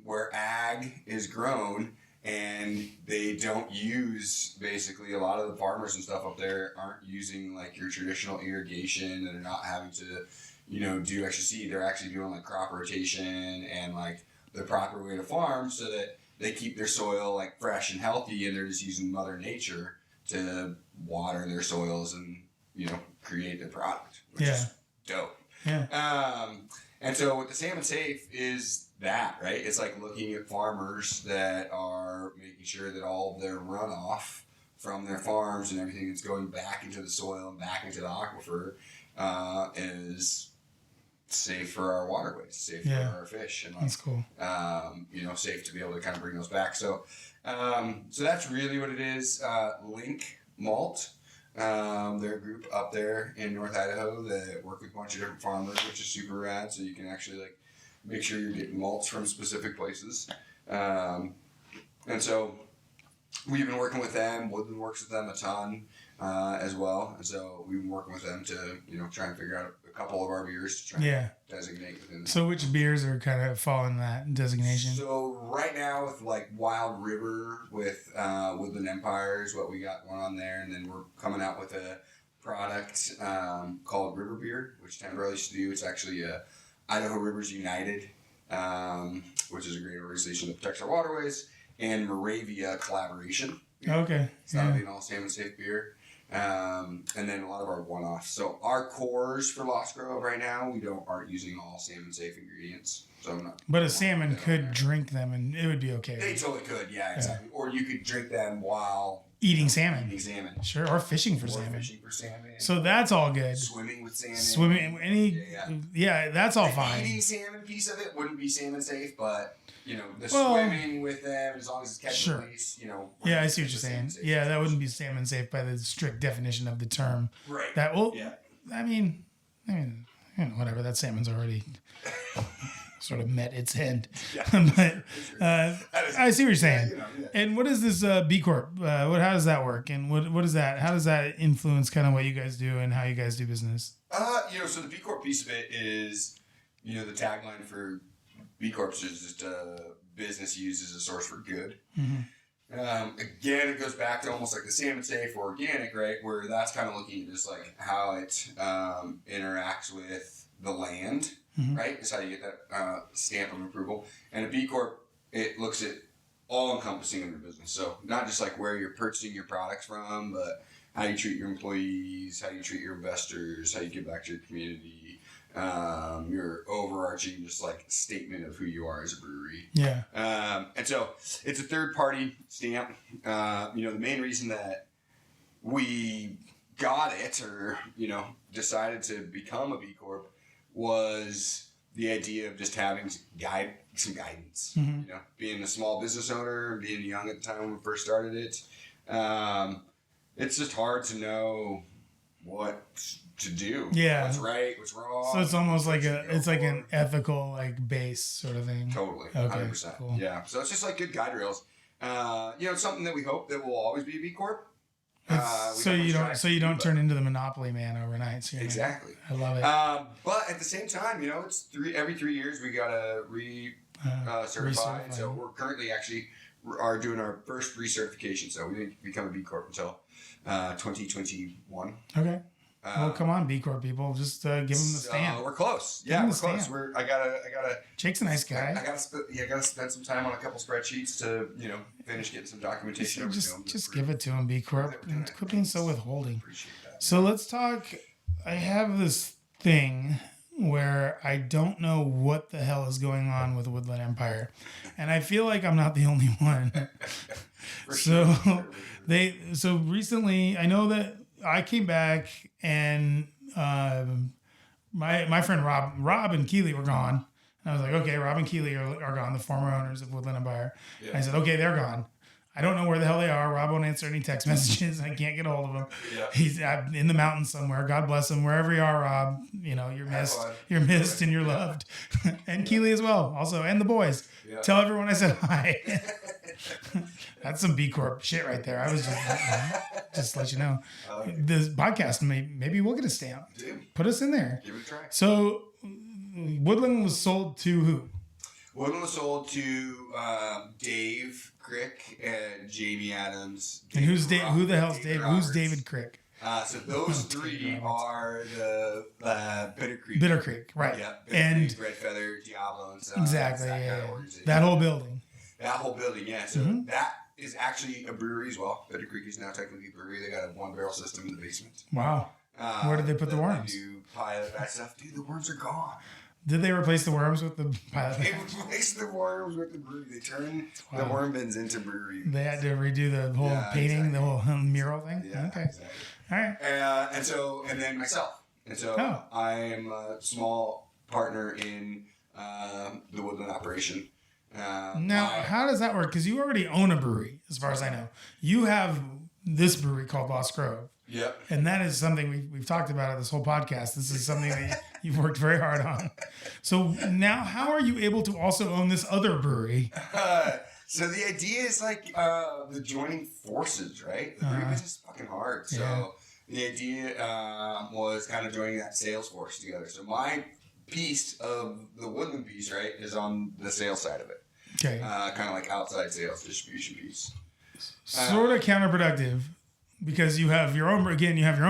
where ag is grown, and they don't use, basically a lot of the farmers and stuff up there aren't using like your traditional irrigation, and they're not having to, do extra seed. They're actually doing like crop rotation and like the proper way to farm so that they keep their soil like fresh and healthy, and they're just using Mother Nature to water their soils and, you know, create their product, which is dope. Yeah. And so with the Salmon Safe is that, right? It's like looking at farmers that are making sure that all of their runoff from their farms and everything that's going back into the soil and back into the aquifer is safe for our waterways, safe for our fish, and like, that's cool. You know, safe to be able to kind of bring those back. So, so that's really what it is. Link Malt. They're a group up there in North Idaho that work with a bunch of different farmers, which is super rad. So you can actually like make sure you're getting malts from specific places. And so we've been working with them. Woodland works with them a ton as well. And so we've been working with them to, you know, try and figure out a couple of our beers to try and designate within. So which beers are kind of following that designation? So right now with like Wild River with Woodland Empire is what we got going on there. And then we're coming out with a product called River Beer, which Temporarily used to do. It's actually Idaho Rivers United, which is a great organization that protects our waterways, and Moravia collaboration. Okay. So that'll be an all salmon safe beer. And then a lot of our one-offs. So our cores for Lost Grove right now, we aren't using all salmon safe ingredients. So I'm not. But a salmon could drink them and it would be okay. They totally could, yeah, exactly. Or you could drink them while eating salmon. Eating salmon. Sure, or fishing for salmon. Fishing for salmon. So that's all good. Swimming with salmon. Swimming, that's all fine. The eating salmon piece of it wouldn't be salmon safe, but you know, the swimming with them, as long as it's catching release, you know. Yeah, I see what you're saying. Yeah, that wouldn't be salmon safe by the strict definition of the term. Right. That I mean, you know, whatever. That salmon's already sort of met its end. Yeah. But I see what you're saying. Yeah, you know, And what is this B Corp? How does that work? And what is that? How does that influence kind of what you guys do and how you guys do business? You know, so the B Corp piece of it is, you know, the tagline for B Corps is just business used as a source for good. Mm-hmm. Again, it goes back to almost like the salmon safe or organic, right? Where that's kind of looking at just like how it interacts with the land, right? Is how you get that stamp of approval. And a B Corp, it looks at all encompassing of your business. So not just like where you're purchasing your products from, but how you treat your employees, how you treat your investors, how you give back to your community. Your overarching just like statement of who you are as a brewery. Yeah. And so it's a third party stamp. You know, the main reason that we got it or, you know, decided to become a B Corp was the idea of just having some guidance. You know, being a small business owner, being young at the time when we first started it. It's just hard to know what to do. Yeah. What's right, what's wrong. So it's almost like an ethical like base sort of thing. Totally. Okay, 100%. Cool. Yeah. So it's just like good guide rails. You know, it's something that we hope that will always be a B Corp. So you don't turn into the monopoly man overnight. So exactly. I love it. But at the same time, you know, it's every 3 years we gotta certify. So we're currently actually are doing our first recertification. So we didn't become a B Corp until 2021. Okay. Well, come on, B Corp people, just give them the stamp. We're close. Yeah, we're close. I gotta. Jake's a nice guy. I gotta spend some time on a couple spreadsheets to, you know, finish getting some documentation. Just give it to him, B Corp. Quit being so withholding. Appreciate that. So let's talk. I have this thing where I don't know what the hell is going on with Woodland Empire, and I feel like I'm not the only one. So recently, I know that I came back and my friend Rob and Keeley were gone. And I was like, okay, Rob and Keeley are gone, the former owners of Woodland Empire. Yeah. And I said, okay, they're gone. I don't know where the hell they are. Rob won't answer any text messages. I can't get a hold of him. Yeah. He's in the mountains somewhere. God bless him. Wherever you are, Rob, you know, you're missed. You're missed and you're loved. And Keeley as well, also, and the boys. Yeah. Tell everyone I said hi. That's some B Corp shit right there. I was just let you know. This podcast, maybe we'll get a stamp. Dude. Put us in there. Give it a try. So, Woodland was sold to who? Woodland was sold to Dave Crick and Jamie Adams. And who the hell's Dave? Who's David Crick? So those three are the Bitter Creek. Bitter Creek, right? Yeah. Bitter Creek, Red Feather, Diablo, and stuff. Exactly. Yeah. That whole building. That whole building, yeah. So that is actually a brewery as well. Bitter Creek is now technically a brewery. They got a 1-barrel system in the basement. Wow. Where did they put the worms? They do pilot that stuff. Dude, the worms are gone. Did they replace the worms with the pilot? They replaced the worms with the brewery. They turned the worm bins into brewery. They had to redo the whole painting, the whole mural thing? Yeah, okay. Exactly. All right. And then myself. And so I am a small partner in the Woodland operation. Now, how does that work? Because you already own a brewery, as far as I know. You have this brewery called Lost Grove. Yep. And that is something we've talked about at this whole podcast. This is something that you've worked very hard on. So now, how are you able to also own this other brewery? So the idea is like the joining forces, right? The brewery business is fucking hard. So the idea was kind of joining that sales force together. So my piece of the Woodland piece, right, is on the sales side of it. Okay. Kind of like outside sales distribution piece. Sort of counterproductive because you have your own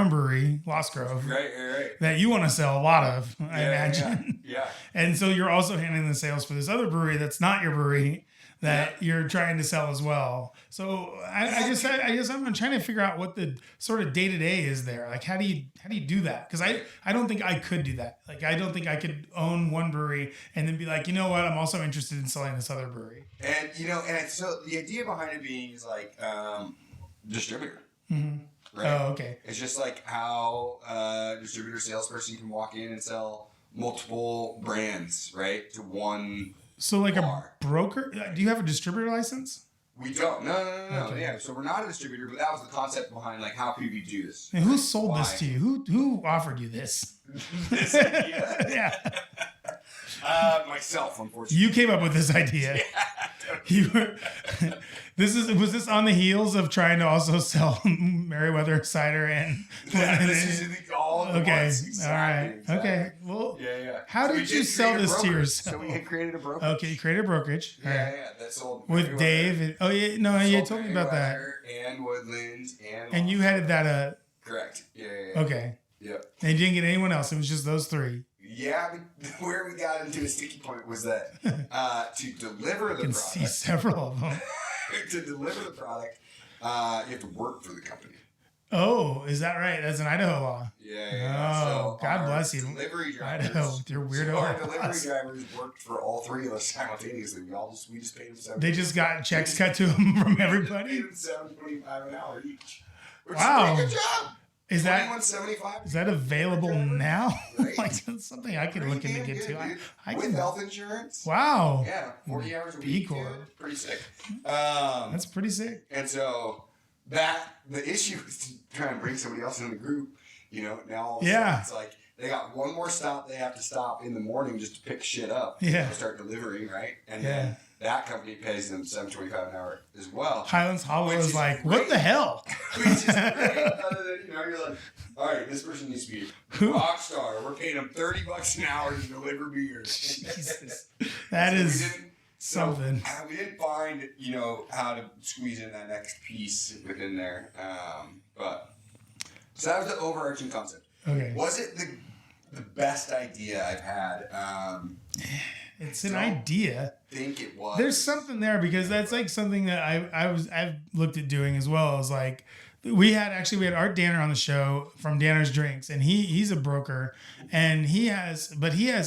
brewery, Lost Grove. Right. That you want to sell a lot of, I imagine. Yeah. And so you're also handling the sales for this other brewery that's not your brewery that you're trying to sell as well. So I guess I'm trying to figure out what the sort of day-to-day is there. Like, how do you do that? Because I don't think I could do that. Like, I don't think I could own one brewery and then be like, you know what, I'm also interested in selling this other brewery. And so the idea behind it being is like distributor. Mm-hmm. Right? Oh, okay. It's just like how a distributor salesperson can walk in and sell multiple brands, right, to one. So like bar. A broker? Do you have a distributor license? We don't. No. Okay. Yeah, so we're not a distributor, but that was the concept behind like how could we do this? And who sold this to you? Who offered you this? This idea? Yeah. Myself, unfortunately. You came up with this idea. You were. Was this on the heels of trying to also sell Meriwether cider and? This is all at okay. once. Exactly, All right. exactly. Okay. Well. Yeah. How did you sell this to yourself? So we had created a brokerage. Okay, you created a brokerage. Yeah. That sold with Dave. You told me about that. And Woodland and you headed that. Correct. Yeah. Okay. Yep. And you didn't get anyone else. It was just those three. Yeah, where we got into a sticky point was that to deliver the product. I can see several of them. To deliver the product, you have to work for the company. Oh, is that right? That's an Idaho law. Yeah. Oh, so God bless you. Delivery drivers. Idaho, with your weirdo. So our delivery drivers worked for all three of us simultaneously. We just paid them $7. They just got checks cut to them from everybody. Paid them $7.25 an hour each. Which wow. is a good job. Is that available now? Right. Like that's something I could look into get to. I with can, health insurance. Wow. Yeah, 40 hours a week. B Corp. Pretty sick. That's pretty sick. And so the issue is to try and bring somebody else in the group. Now all of a sudden it's like they got one more stop they have to stop in the morning just to pick shit up. Yeah. Start delivering, right? And then that company pays them $7.25 an hour as well. Highlands Hollow is like, great. What the hell? Which is great. Other than, you're like, all right, this person needs to be a rock star. We're paying them $30 an hour to deliver beers. Jesus. That is something. We didn't find, how to squeeze in that next piece within there. So that was the overarching concept. Okay. Was it the best idea I've had? It's an idea. I think it was. There's something there because that's like something that I've looked at doing as well. Is like we had Art Danner on the show from Danner's Drinks, and he's a broker, and he has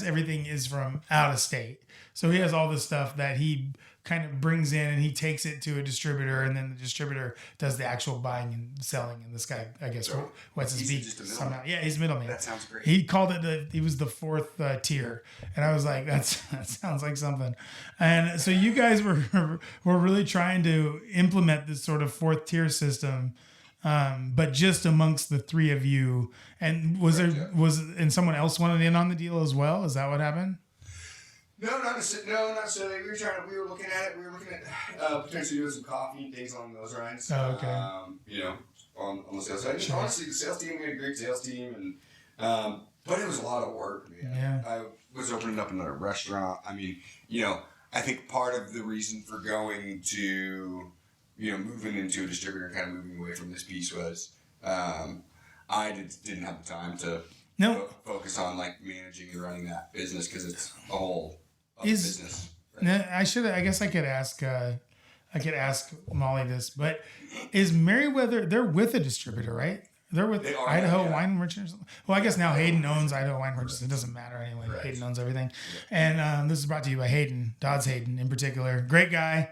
everything is from out of state. So he has all this stuff that he kind of brings in and he takes it to a distributor, and then the distributor does the actual buying and selling. And this guy, I guess, what's his beat somehow? Yeah, he's middleman. That sounds great. He called it he was the fourth tier, and I was like, that sounds like something. And so you guys were really trying to implement this sort of fourth tier system. But just amongst the three of you, and and someone else wanted in on the deal as well? Is that what happened? No, not necessarily. We were looking at it. We were looking at potentially doing some coffee and things along those lines. Oh, okay. On the sales side. Sure. Honestly, the sales team, we had a great sales team, and but it was a lot of work, man. Yeah. I was opening up another restaurant. I mean, I think part of the reason for going to moving into a distributor, kind of moving away from this piece was I didn't have the time to focus on like managing and running that business because it's a whole business. I guess I could ask. I could ask Molly this, but is Meriwether? They're with a distributor, right? They're with Idaho Wine Merchants. Well, I guess now Hayden owns Idaho Wine Merchants. It doesn't matter anyway. Right. Hayden owns everything. And this is brought to you by Hayden, Dodds Hayden in particular. Great guy.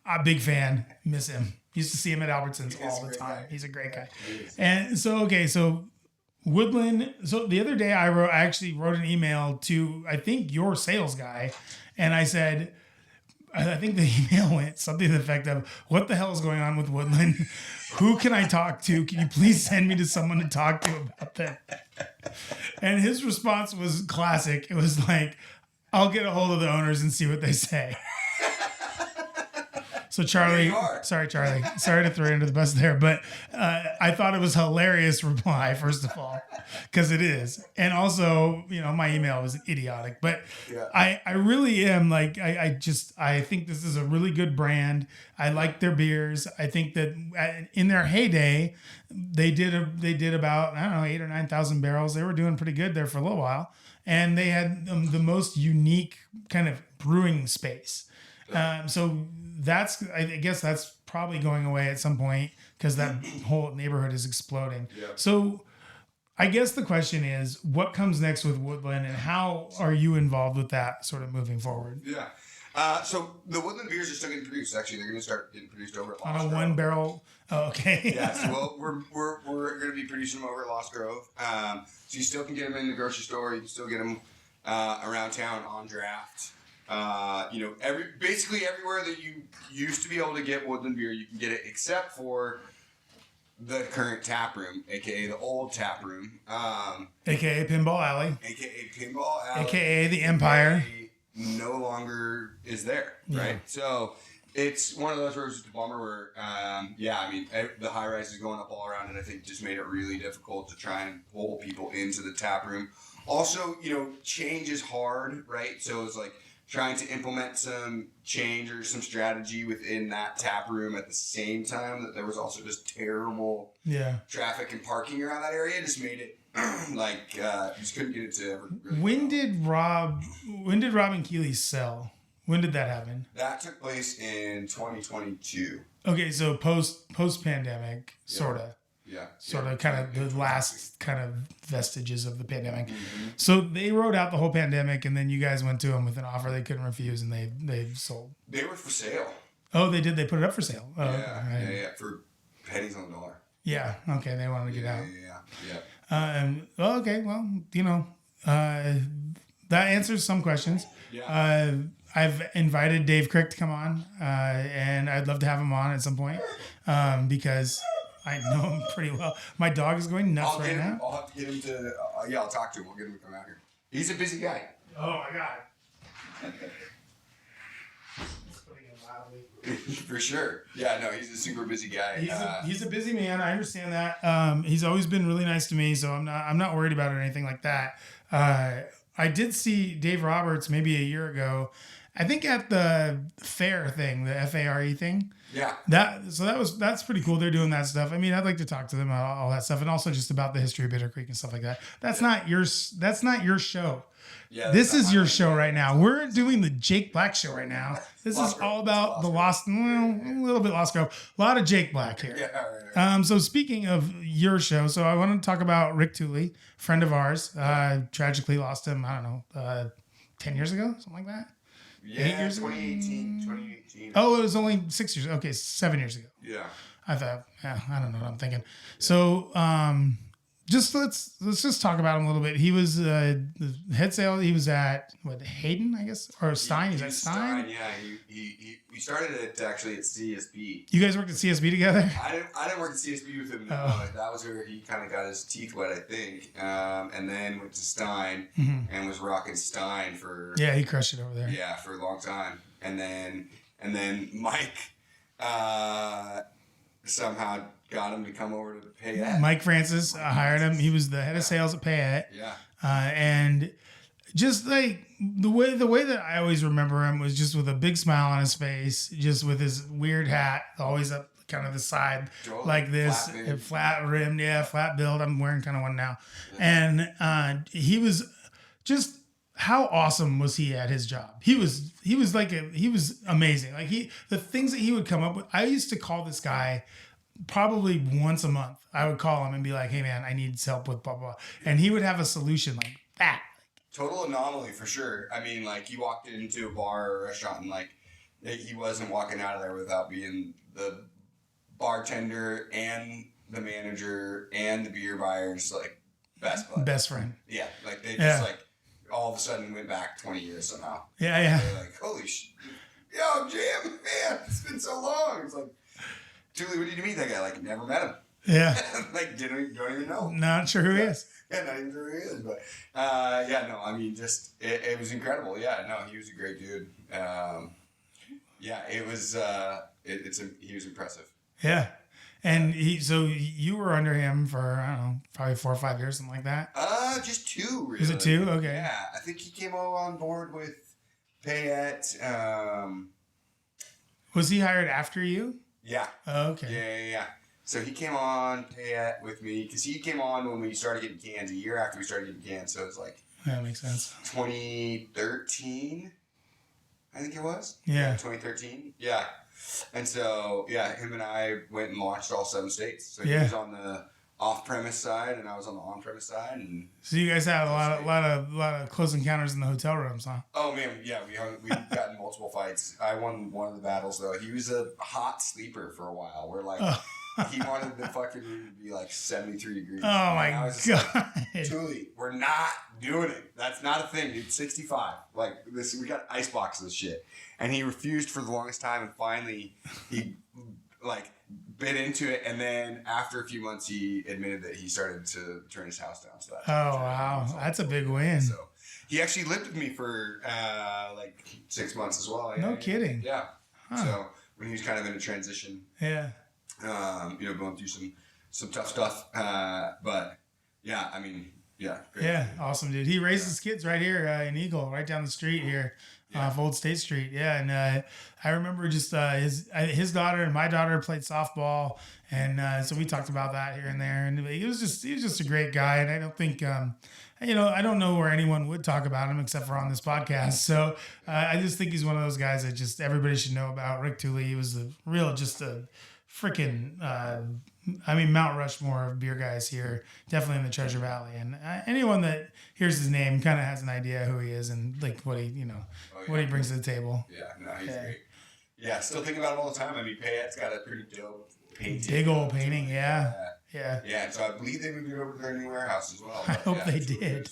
I'm a big fan. Miss him. Used to see him at Albertsons all the time. He's a great guy. And so Woodland. So the other day I actually wrote an email to, I think, your sales guy. And I said, I think the email went something to the effect of, what the hell is going on with Woodland? Who can I talk to? Can you please send me to someone to talk to about that? And his response was classic. It was like, I'll get a hold of the owners and see what they say. So Charlie, sorry to throw you under the bus there, but I thought it was a hilarious reply, first of all, because it is. And also, my email was idiotic, but I really am like, I think this is a really good brand. I like their beers. I think that in their heyday, they did about, 8,000 or 9,000 barrels. They were doing pretty good there for a little while. And they had the most unique kind of brewing space. So I guess that's probably going away at some point because that whole neighborhood is exploding. Yeah. So I guess the question is, what comes next with Woodland and how are you involved with that sort of moving forward? Yeah. So the Woodland beers are still getting produced. Actually, they're going to start getting produced over at Lost Grove. On a 1 barrel. Oh, okay. Yeah. So we're going to be producing them over at Lost Grove. So you still can get them in the grocery store. You can still get them around town on draft. Basically everywhere that you used to be able to get Woodland beer, you can get it except for the current tap room, aka the old tap room, aka Pinball Alley, aka the Empire, no longer is there, right? So it's one of those where it's a bummer. Where the high rise is going up all around, and I think just made it really difficult to try and pull people into the tap room. Also, change is hard, right? So it's like trying to implement some change or some strategy within that tap room at the same time that there was also just terrible traffic and parking around that area. Just made it you just couldn't get it to ever really When did Rob and Keeley sell? When did that happen? That took place in 2022. Okay, so post pandemic, sort of. Yeah. Sort of kind of the last kind of vestiges of the pandemic. Mm-hmm. So they rode out the whole pandemic and then you guys went to them with an offer they couldn't refuse and they sold. They were for sale. Oh, they did? They put it up for sale? Oh, yeah. Okay. Yeah. For pennies on the dollar. Yeah. Okay. They wanted to get out. Yeah. Okay. Well, that answers some questions. Yeah. I've invited Dave Crick to come on and I'd love to have him on at some point because I know him pretty well. My dog is going nuts now. I'll have to get him to. I'll talk to him. We'll get him to come out here. He's a busy guy. Oh my god. For sure. Yeah. No, he's a super busy guy. He's a busy man. I understand that. He's always been really nice to me, so I'm not worried about it or anything like that. I did see Dave Roberts maybe a year ago. I think at the fair thing, the FARE thing. Yeah. That's pretty cool. They're doing that stuff. I mean, I'd like to talk to them about all that stuff and also just about the history of Bitter Creek and stuff like that. That's not your show. Yeah. This is your show right now. We're doing the Jake Black show right now. This is all about a little bit Lost Grove. A lot of Jake Black here. Yeah, right. So speaking of your show, so I want to talk about Rick Tooley, friend of ours. Tragically lost him, 10 years ago, something like that. Yeah, 8 years 2018. Oh, it was only 6 years. Okay, 7 years ago. Yeah. I thought, I don't know what I'm thinking. So, let's just talk about him a little bit. He was the head sales. He was at Hayden, I guess, or Stein. He's at Stein. Yeah, he started at CSB. You guys worked at CSB together? I didn't work at CSB with him. No. That was where he kind of got his teeth wet, I think. And then went to Stein and was rocking Stein for. Yeah, he crushed it over there. Yeah, for a long time. And then Mike somehow got him to come over to Payette. Mike Francis hired him. He was the head of sales at Payette. Yeah. And just like the way that I always remember him was just with a big smile on his face, just with his weird hat, always up kind of the side like this, flat rimmed, flat build. I'm wearing kind of one now. Yeah. And he was just, how awesome was he at his job? He was amazing. Like the things that he would come up with. I used to call this guy probably once a month. I would call him and be like, "Hey man, I need help with blah blah," and he would have a solution like that. Total anomaly for sure. I mean, like, you walked into a bar or a restaurant and like he wasn't walking out of there without being the bartender and the manager and the beer buyer's like best friend. Yeah, like they just like all of a sudden went back 20 years somehow. Yeah. They're like, holy shit. Yo, Jim, man, it's been so long. It's like, Julie, when did you meet that guy? Like, never met him. Yeah. Like, don't even know. Not sure who he is. Yeah, not even sure who he is. But, I mean, just, it was incredible. Yeah, no, he was a great dude. It was, he was impressive. Yeah. And so you were under him for, I don't know, probably 4 or 5 years, something like that? Just 2, really. Was it 2? Okay. Yeah, I think he came all on board with Payette. Was he hired after you? Yeah. Oh, okay. Yeah. So he came on Payette with me, because he came on when we started getting cans, a year after we started getting cans, so it was like... That makes sense. 2013, I think it was. Yeah. 2013, yeah. And so, him and I went and launched all 7 states. So he was on the off-premise side, and I was on the on-premise side. And so you guys had a lot of close encounters in the hotel rooms, huh? Oh man, yeah, we got in multiple fights. I won one of the battles though. He was a hot sleeper for a while. We're like, he wanted the fucking room to be like 73 degrees. Oh my god, like, Julie, we're not doing it. That's not a thing. It's 65. Like this, we got ice boxes of shit. And he refused for the longest time, and finally he like bit into it. And then after a few months, he admitted that he started to turn his house down. So wow, that's a big win. So he actually lived with me for like 6 months as well. No kidding. Yeah. Huh. So when he was kind of in a transition. Yeah. Going through some tough stuff. But yeah, I mean, yeah. Great. Yeah, awesome, dude. He raised his kids right here in Eagle, right down the street here. Off Old State Street, and I remember just his daughter and my daughter played softball, and so we talked about that here and there. And he was just a great guy, and I don't think I don't know where anyone would talk about him except for on this podcast. So I just think he's one of those guys that just everybody should know about. Rick Tooley, he was just a freaking Mount Rushmore of beer guys here, definitely in the Treasure Valley, and anyone that hears his name kind of has an idea who he is and like what he what he brings to the table. Yeah, no, he's great. Yeah, still think about him all the time. I mean, Payette's got a pretty dope painting. Big old painting, yeah. Yeah, so I believe they moved it over to their new warehouse as well. I hope they did,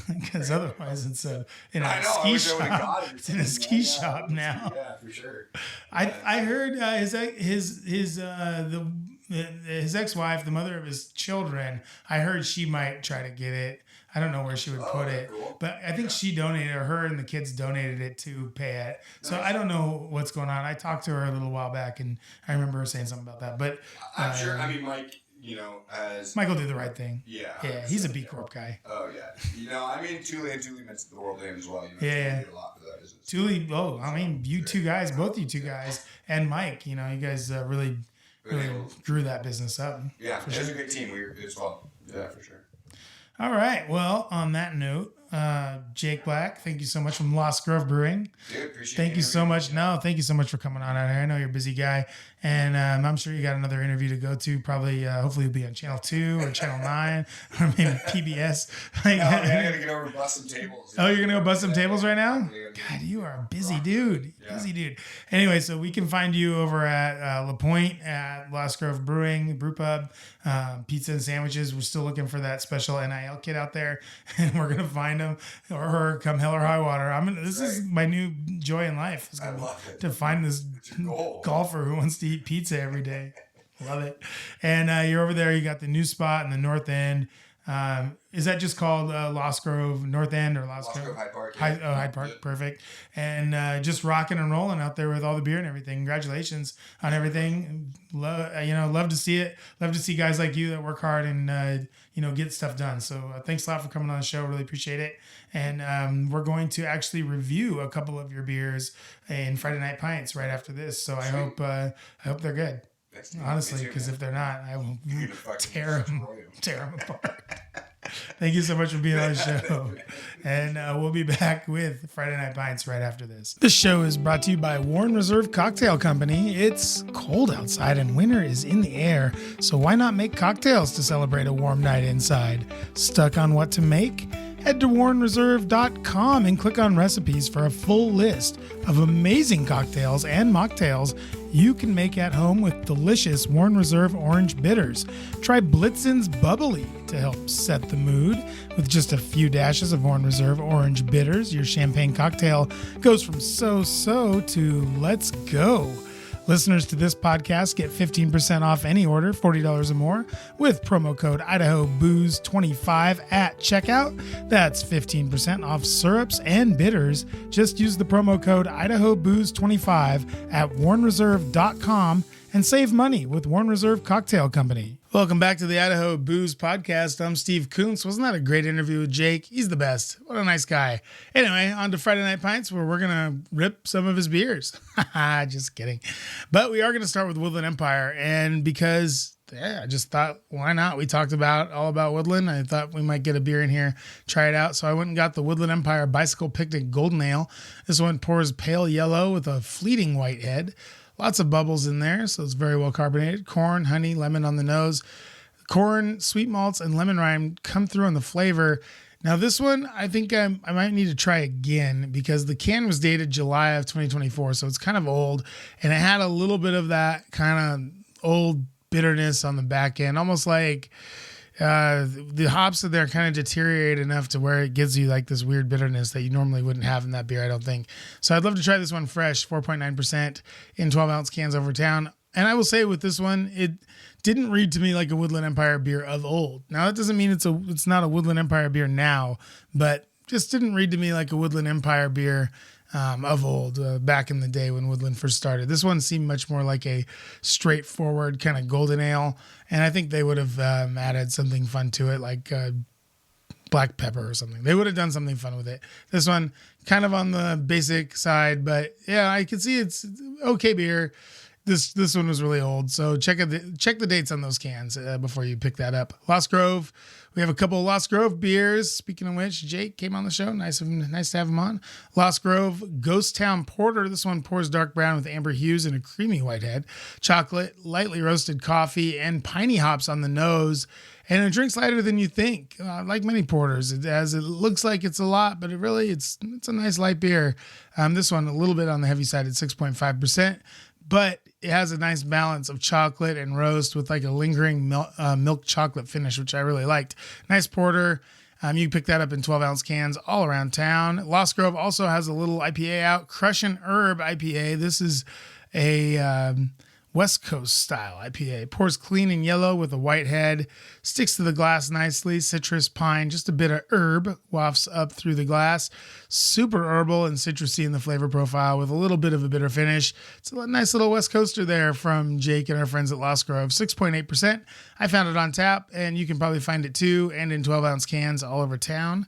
because otherwise it's in a ski shop. It's in a ski shop now. Yeah, for sure. I heard his ex-wife, the mother of his children, I heard she might try to get it. I don't know where she would put it, cool. but I think she donated, or her and the kids donated it to Payette. So I don't know what's going on. I talked to her a little while back, and I remember her saying something about that. But I'm sure. I mean, Mike, Mike will do the right thing. Yeah. Yeah, he's a B Corp guy. Oh yeah. I mean, Thule meant the world to him as well. Yeah. A lot for that business. Thule. You two guys, both you two guys, and Mike. You guys really grew that business up. Yeah, it was a great team. It was fun. Yeah, for sure. All right. Well, on that note, Jake Black, thank you so much from Lost Grove Brewing. Dude, appreciate it. Thank you so much. No, thank you so much for coming on out here. I know you're a busy guy, and I'm sure you got another interview to go to. Probably, hopefully, you'll be on Channel 2 or Channel 9 or maybe PBS. I gotta get over and bust some tables. Oh, you're gonna go bust some tables right now? God, you are a busy dude. Yeah. Busy dude. Anyway, so we can find you over at La Pointe at Lost Grove Brewing, Brew Pub, pizza and sandwiches. We're still looking for that special NIL kid out there, and we're gonna find him or her come hell or high water. This is my new joy in life. I love it. To find this golfer who wants to eat pizza every day. Love it. And you're over there. You got the new spot in the North End. Is that just called Lost Grove North End or Lost Grove Hyde Park? Hyde Park, perfect. And just rocking and rolling out there with all the beer and everything. Congratulations on everything. Love to see it. Love to see guys like you that work hard and get stuff done. So thanks a lot for coming on the show. Really appreciate it. And we're going to actually review a couple of your beers in Friday Night Pints right after this. So I hope they're good. Honestly, because if they're not, I will tear them apart. Thank you so much for being on the show. And we'll be back with Friday Night Pints right after this. This show is brought to you by Warren Reserve Cocktail Company. It's cold outside and winter is in the air, so why not make cocktails to celebrate a warm night inside? Stuck on what to make? Head to warrenreserve.com and click on recipes for a full list of amazing cocktails and mocktails you can make at home with delicious Warren Reserve orange bitters. Try Blitzen's Bubbly to help set the mood. With just a few dashes of Warren Reserve orange bitters, your champagne cocktail goes from so-so to let's go. Listeners to this podcast get 15% off any order, $40 or more, with promo code IdahoBooze25 at checkout. That's 15% off syrups and bitters. Just use the promo code IdahoBooze25 at warrenreserve.com and save money with Warren Reserve Cocktail Company. Welcome back to the Idaho Booze Podcast. I'm Steve Kuntz. Wasn't that a great interview with Jake? He's the best. What a nice guy. Anyway, on to Friday Night Pints, where we're going to rip some of his beers. Just kidding. But we are going to start with Woodland Empire. And because I just thought, why not? We talked all about Woodland. I thought we might get a beer in here, try it out. So I went and got the Woodland Empire Bicycle Picnic Golden Ale. This one pours pale yellow with a fleeting white head. Lots of bubbles in there, so it's very well carbonated. Corn, honey, lemon on the nose. Corn, sweet malts, and lemon rind come through on the flavor. Now this one, I think I might need to try again because the can was dated July of 2024, so it's kind of old. And it had a little bit of that kind of old bitterness on the back end, almost like the hops in there kind of deteriorate enough to where it gives you like this weird bitterness that you normally wouldn't have in that beer, I don't think. So I'd love to try this one fresh, 4.9% in 12-ounce cans over town. And I will say with this one, it didn't read to me like a Woodland Empire beer of old. Now, that doesn't mean it's not a Woodland Empire beer now, but just didn't read to me like a Woodland Empire beer of old, back in the day when Woodland first started. This one seemed much more like a straightforward kind of golden ale, and I think they would have added something fun to it, like black pepper or something. They would have done something fun with it. This one, kind of on the basic side, but yeah, I can see it's okay beer. This one was really old, so check the dates on those cans before you pick that up. Lost Grove. We have a couple of Lost Grove beers. Speaking of which, Jake came on the show. Nice to have him on. Lost Grove Ghost Town Porter. This one pours dark brown with amber hues and a creamy white head. Chocolate, lightly roasted coffee, and piney hops on the nose. And it drinks lighter than you think. Like many porters, it looks like it's a lot, but it's a nice light beer. This one a little bit on the heavy side at 6.5%. But it has a nice balance of chocolate and roast with like a lingering milk chocolate finish, which I really liked. Nice porter. You can pick that up in 12-ounce cans all around town. Lost Grove also has a little IPA out, Crushin' Herb IPA. This is a West Coast style IPA. Pours clean and yellow with a white head. Sticks to the glass nicely. Citrus, pine, just a bit of herb wafts up through the glass. Super herbal and citrusy in the flavor profile with a little bit of a bitter finish. It's a nice little West Coaster there from Jake and our friends at Lost Grove. 6.8%. I found it on tap, and you can probably find it too, and in 12-ounce cans all over town.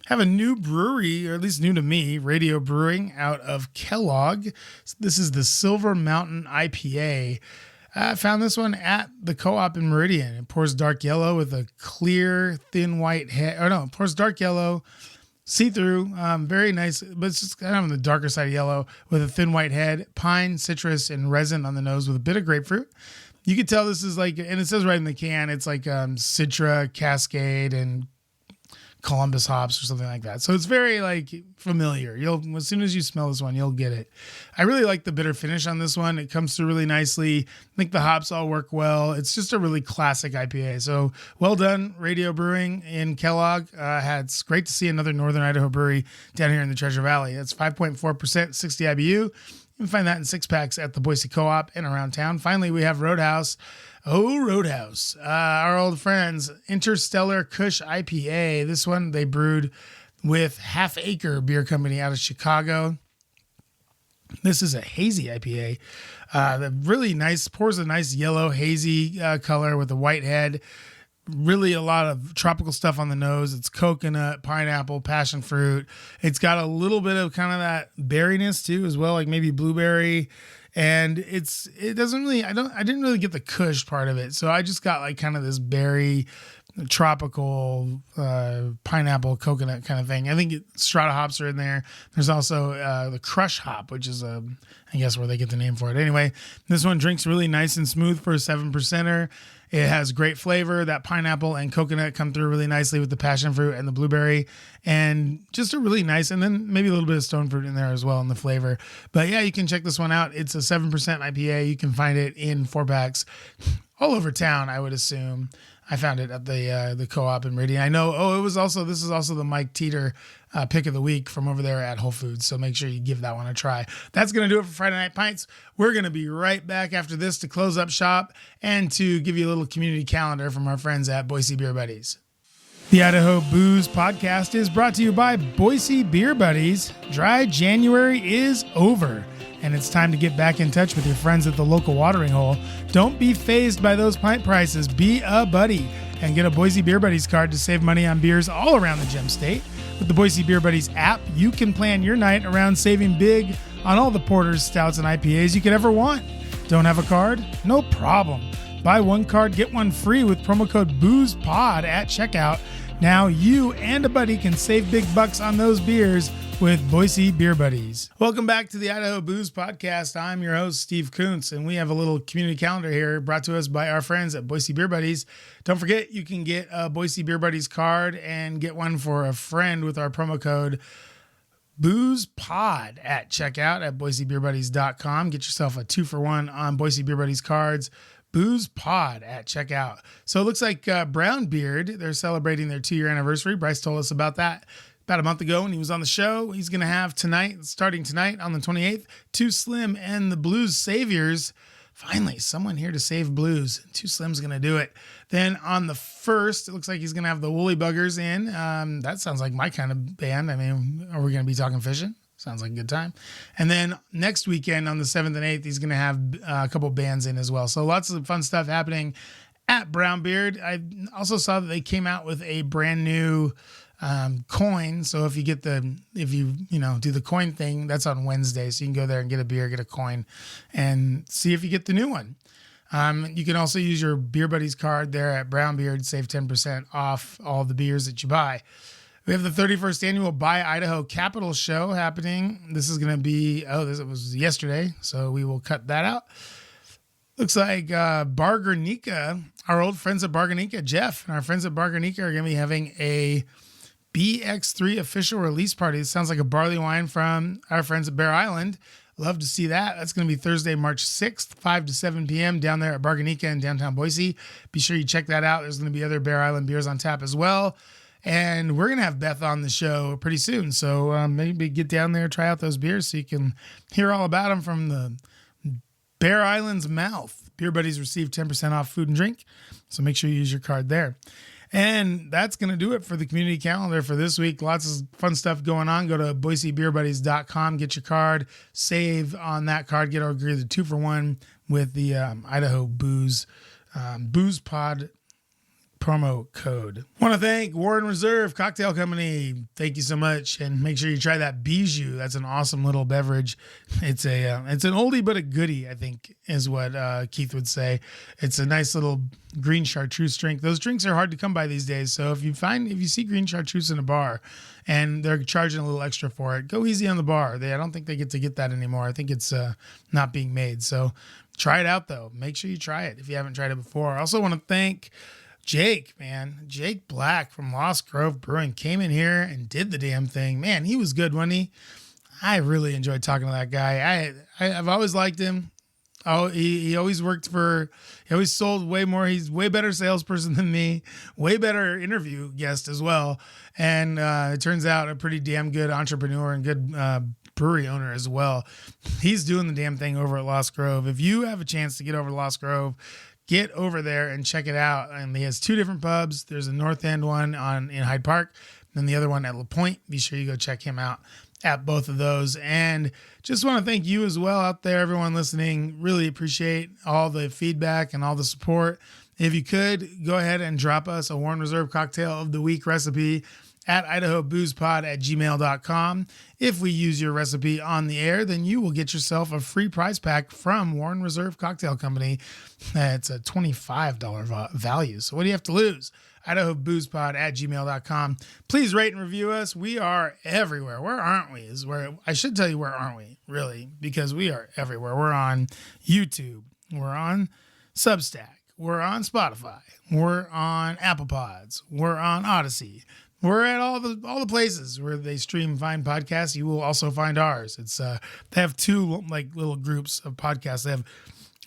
Have a new brewery, or at least new to me, Radio Brewing out of Kellogg. This is the Silver Mountain IPA. I found this one at the Co-op in Meridian. It pours dark yellow with a clear, thin white head. It pours dark yellow, see-through, very nice, but it's just kind of on the darker side of yellow with a thin white head, pine, citrus, and resin on the nose with a bit of grapefruit. You can tell this is like, and it says right in the can, it's like Citra, Cascade, and Columbus hops or something like that. So it's very like familiar. As soon as you smell this one, you'll get it. I really like the bitter finish on this one. It comes through really nicely. I think the hops all work well. It's just a really classic IPA. So well done, Radio Brewing in Kellogg. It's great to see another Northern Idaho brewery down here in the Treasure Valley. It's 5.4%, 60 IBU. You can find that in 6-packs at the Boise Co-op and around town. Finally, we have Roadhouse. Roadhouse. Our old friends, Interstellar Kush IPA. This one they brewed with Half Acre Beer Company out of Chicago. This is a hazy IPA. Really nice, pours a nice yellow hazy color with a white head. Really a lot of tropical stuff on the nose. It's coconut, pineapple, passion fruit. It's got a little bit of kind of that berryness too as well, like maybe blueberry. And it doesn't really, I didn't really get the kush part of it. So I just got like kind of this berry, tropical pineapple coconut kind of thing. I think strata hops are in there. There's also the crush hop, which is I guess where they get the name for it. Anyway, this one drinks really nice and smooth for a 7%er. It has great flavor. That pineapple and coconut come through really nicely with the passion fruit and the blueberry, and just a really nice, and then maybe a little bit of stone fruit in there as well in the flavor. But yeah, you can check this one out. It's a 7% IPA. You can find it in 4-packs all over town, I would assume. I found it at the Co-op in Meridian. I know. This is also the Mike Teeter pick of the week from over there at Whole Foods. So make sure you give that one a try. That's going to do it for Friday Night Pints. We're going to be right back after this to close up shop and to give you a little community calendar from our friends at Boise Beer Buddies. The Idaho Booze Podcast is brought to you by Boise Beer Buddies. Dry January is over, and it's time to get back in touch with your friends at the local watering hole. Don't be fazed by those pint prices. Be a buddy and get a Boise Beer Buddies card to save money on beers all around the Gem State. With the Boise Beer Buddies app, you can plan your night around saving big on all the porters, stouts, and IPAs you could ever want. Don't have a card? No problem. Buy one card, get one free with promo code BOOZEPOD at checkout. Now you and a buddy can save big bucks on those beers with Boise Beer Buddies. Welcome back to the Idaho Booze Podcast. I'm your host, Steve Kuntz, and we have a little community calendar here brought to us by our friends at Boise Beer Buddies. Don't forget, you can get a Boise Beer Buddies card and get one for a friend with our promo code BOOZEPOD at checkout at boisebeerbuddies.com. Get yourself a 2-for-1 on Boise Beer Buddies cards. BOOZEPOD at checkout. So it looks like Brown Beard, they're celebrating their 2-year anniversary. Bryce told us about that about a month ago when he was on the show. He's going to have tonight, starting tonight on the 28th, Too Slim and the Blues Saviors. Finally, someone here to save blues. Too Slim's going to do it. Then on the 1st, it looks like he's going to have the Woolly Buggers in. That sounds like my kind of band. I mean, are we going to be talking fishing? Sounds like a good time. And then next weekend on the 7th and 8th, he's going to have a couple bands in as well. So lots of fun stuff happening at Brown Beard. I also saw that they came out with a brand new coin. So if you do the coin thing, that's on Wednesday. So you can go there and get a beer, get a coin, and see if you get the new one. You can also use your Beer Buddies card there at Brown Beard, save 10% off all the beers that you buy. We have the 31st annual Buy Idaho Capital Show happening. This is going to be, it was yesterday, so we will cut that out. Looks like Bar Guernica, our old friends at Bar Guernica, Jeff, and our friends at Bar Guernica are going to be having a BX3 official release party. It sounds like a barley wine from our friends at Bear Island. Love to see that. That's going to be Thursday, March 6th, 5 to 7 p.m. down there at Bar Guernica in downtown Boise. Be sure you check that out. There's going to be other Bear Island beers on tap as well. And we're going to have Beth on the show pretty soon. So maybe get down there, try out those beers so you can hear all about them from the Bear Island's mouth. Beer Buddies receive 10% off food and drink. So make sure you use your card there. And that's going to do it for the community calendar for this week. Lots of fun stuff going on. Go to boisebeerbuddies.com, get your card, save on that card, get the 2-for-1 with the Idaho Booze Pod promo code. Want to thank Warren Reserve Cocktail Company. Thank you so much, and make sure you try that Bijou. That's an awesome little beverage. It's an oldie but a goodie, I think, is what Keith would say. It's a nice little green chartreuse drink. Those drinks are hard to come by these days, so if you see green chartreuse in a bar and they're charging a little extra for it, go easy on the bar. I don't think they get that anymore. I think it's not being made. So try it out though. Make sure you try it if you haven't tried it before. I also want to thank Jake Black from Lost Grove Brewing came in here and did the damn thing. Man, he was good, wasn't he? I really enjoyed talking to that guy. I've always liked him. Oh, he always sold way more. He's way better salesperson than me, way better interview guest as well. And it turns out a pretty damn good entrepreneur and good brewery owner as well. He's doing the damn thing over at Lost Grove. If you have a chance to get over to Lost Grove, get over there and check it out. And he has 2 different pubs. There's a North End one in Hyde Park, and the other one at La Pointe. Be sure you go check him out at both of those. And just want to thank you as well out there, everyone listening. Really appreciate all the feedback and all the support. If you could, go ahead and drop us a Warren Reserve Cocktail of the Week recipe at idahoboozepod@gmail.com. If we use your recipe on the air, then you will get yourself a free prize pack from Warren Reserve Cocktail Company. It's a $25 value. So what do you have to lose? idahoboozepod@gmail.com. Please rate and review us. We are everywhere. Where aren't we? I should tell you where aren't we, really, because we are everywhere. We're on YouTube. We're on Substack. We're on Spotify. We're on Apple Pods. We're on Odyssey. We're at all the places where they stream fine podcasts. You will also find ours. It's they have two little groups of podcasts. They have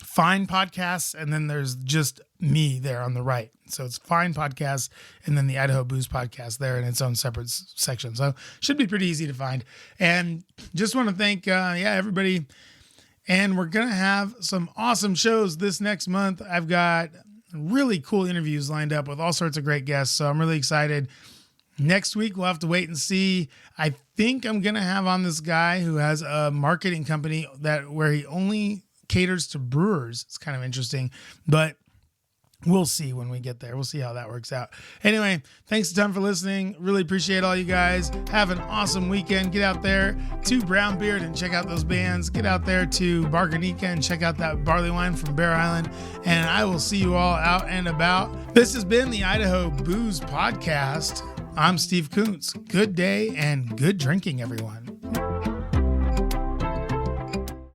Fine Podcasts, and then there's just me there on the right. So it's Fine Podcasts, and then the Idaho Booze Podcast there in its own separate section. So should be pretty easy to find. And just want to thank everybody. And we're gonna have some awesome shows this next month. I've got really cool interviews lined up with all sorts of great guests. So I'm really excited. Next week, we'll have to wait and see. I think I'm going to have on this guy who has a marketing company where he only caters to brewers. It's kind of interesting, but we'll see when we get there. We'll see how that works out. Anyway, thanks a ton for listening. Really appreciate all you guys. Have an awesome weekend. Get out there to Brown Beard and check out those bands. Get out there to Barganica and check out that barley wine from Bear Island. And I will see you all out and about. This has been the Idaho Booze Podcast. I'm Steve Kuntz. Good day and good drinking, everyone.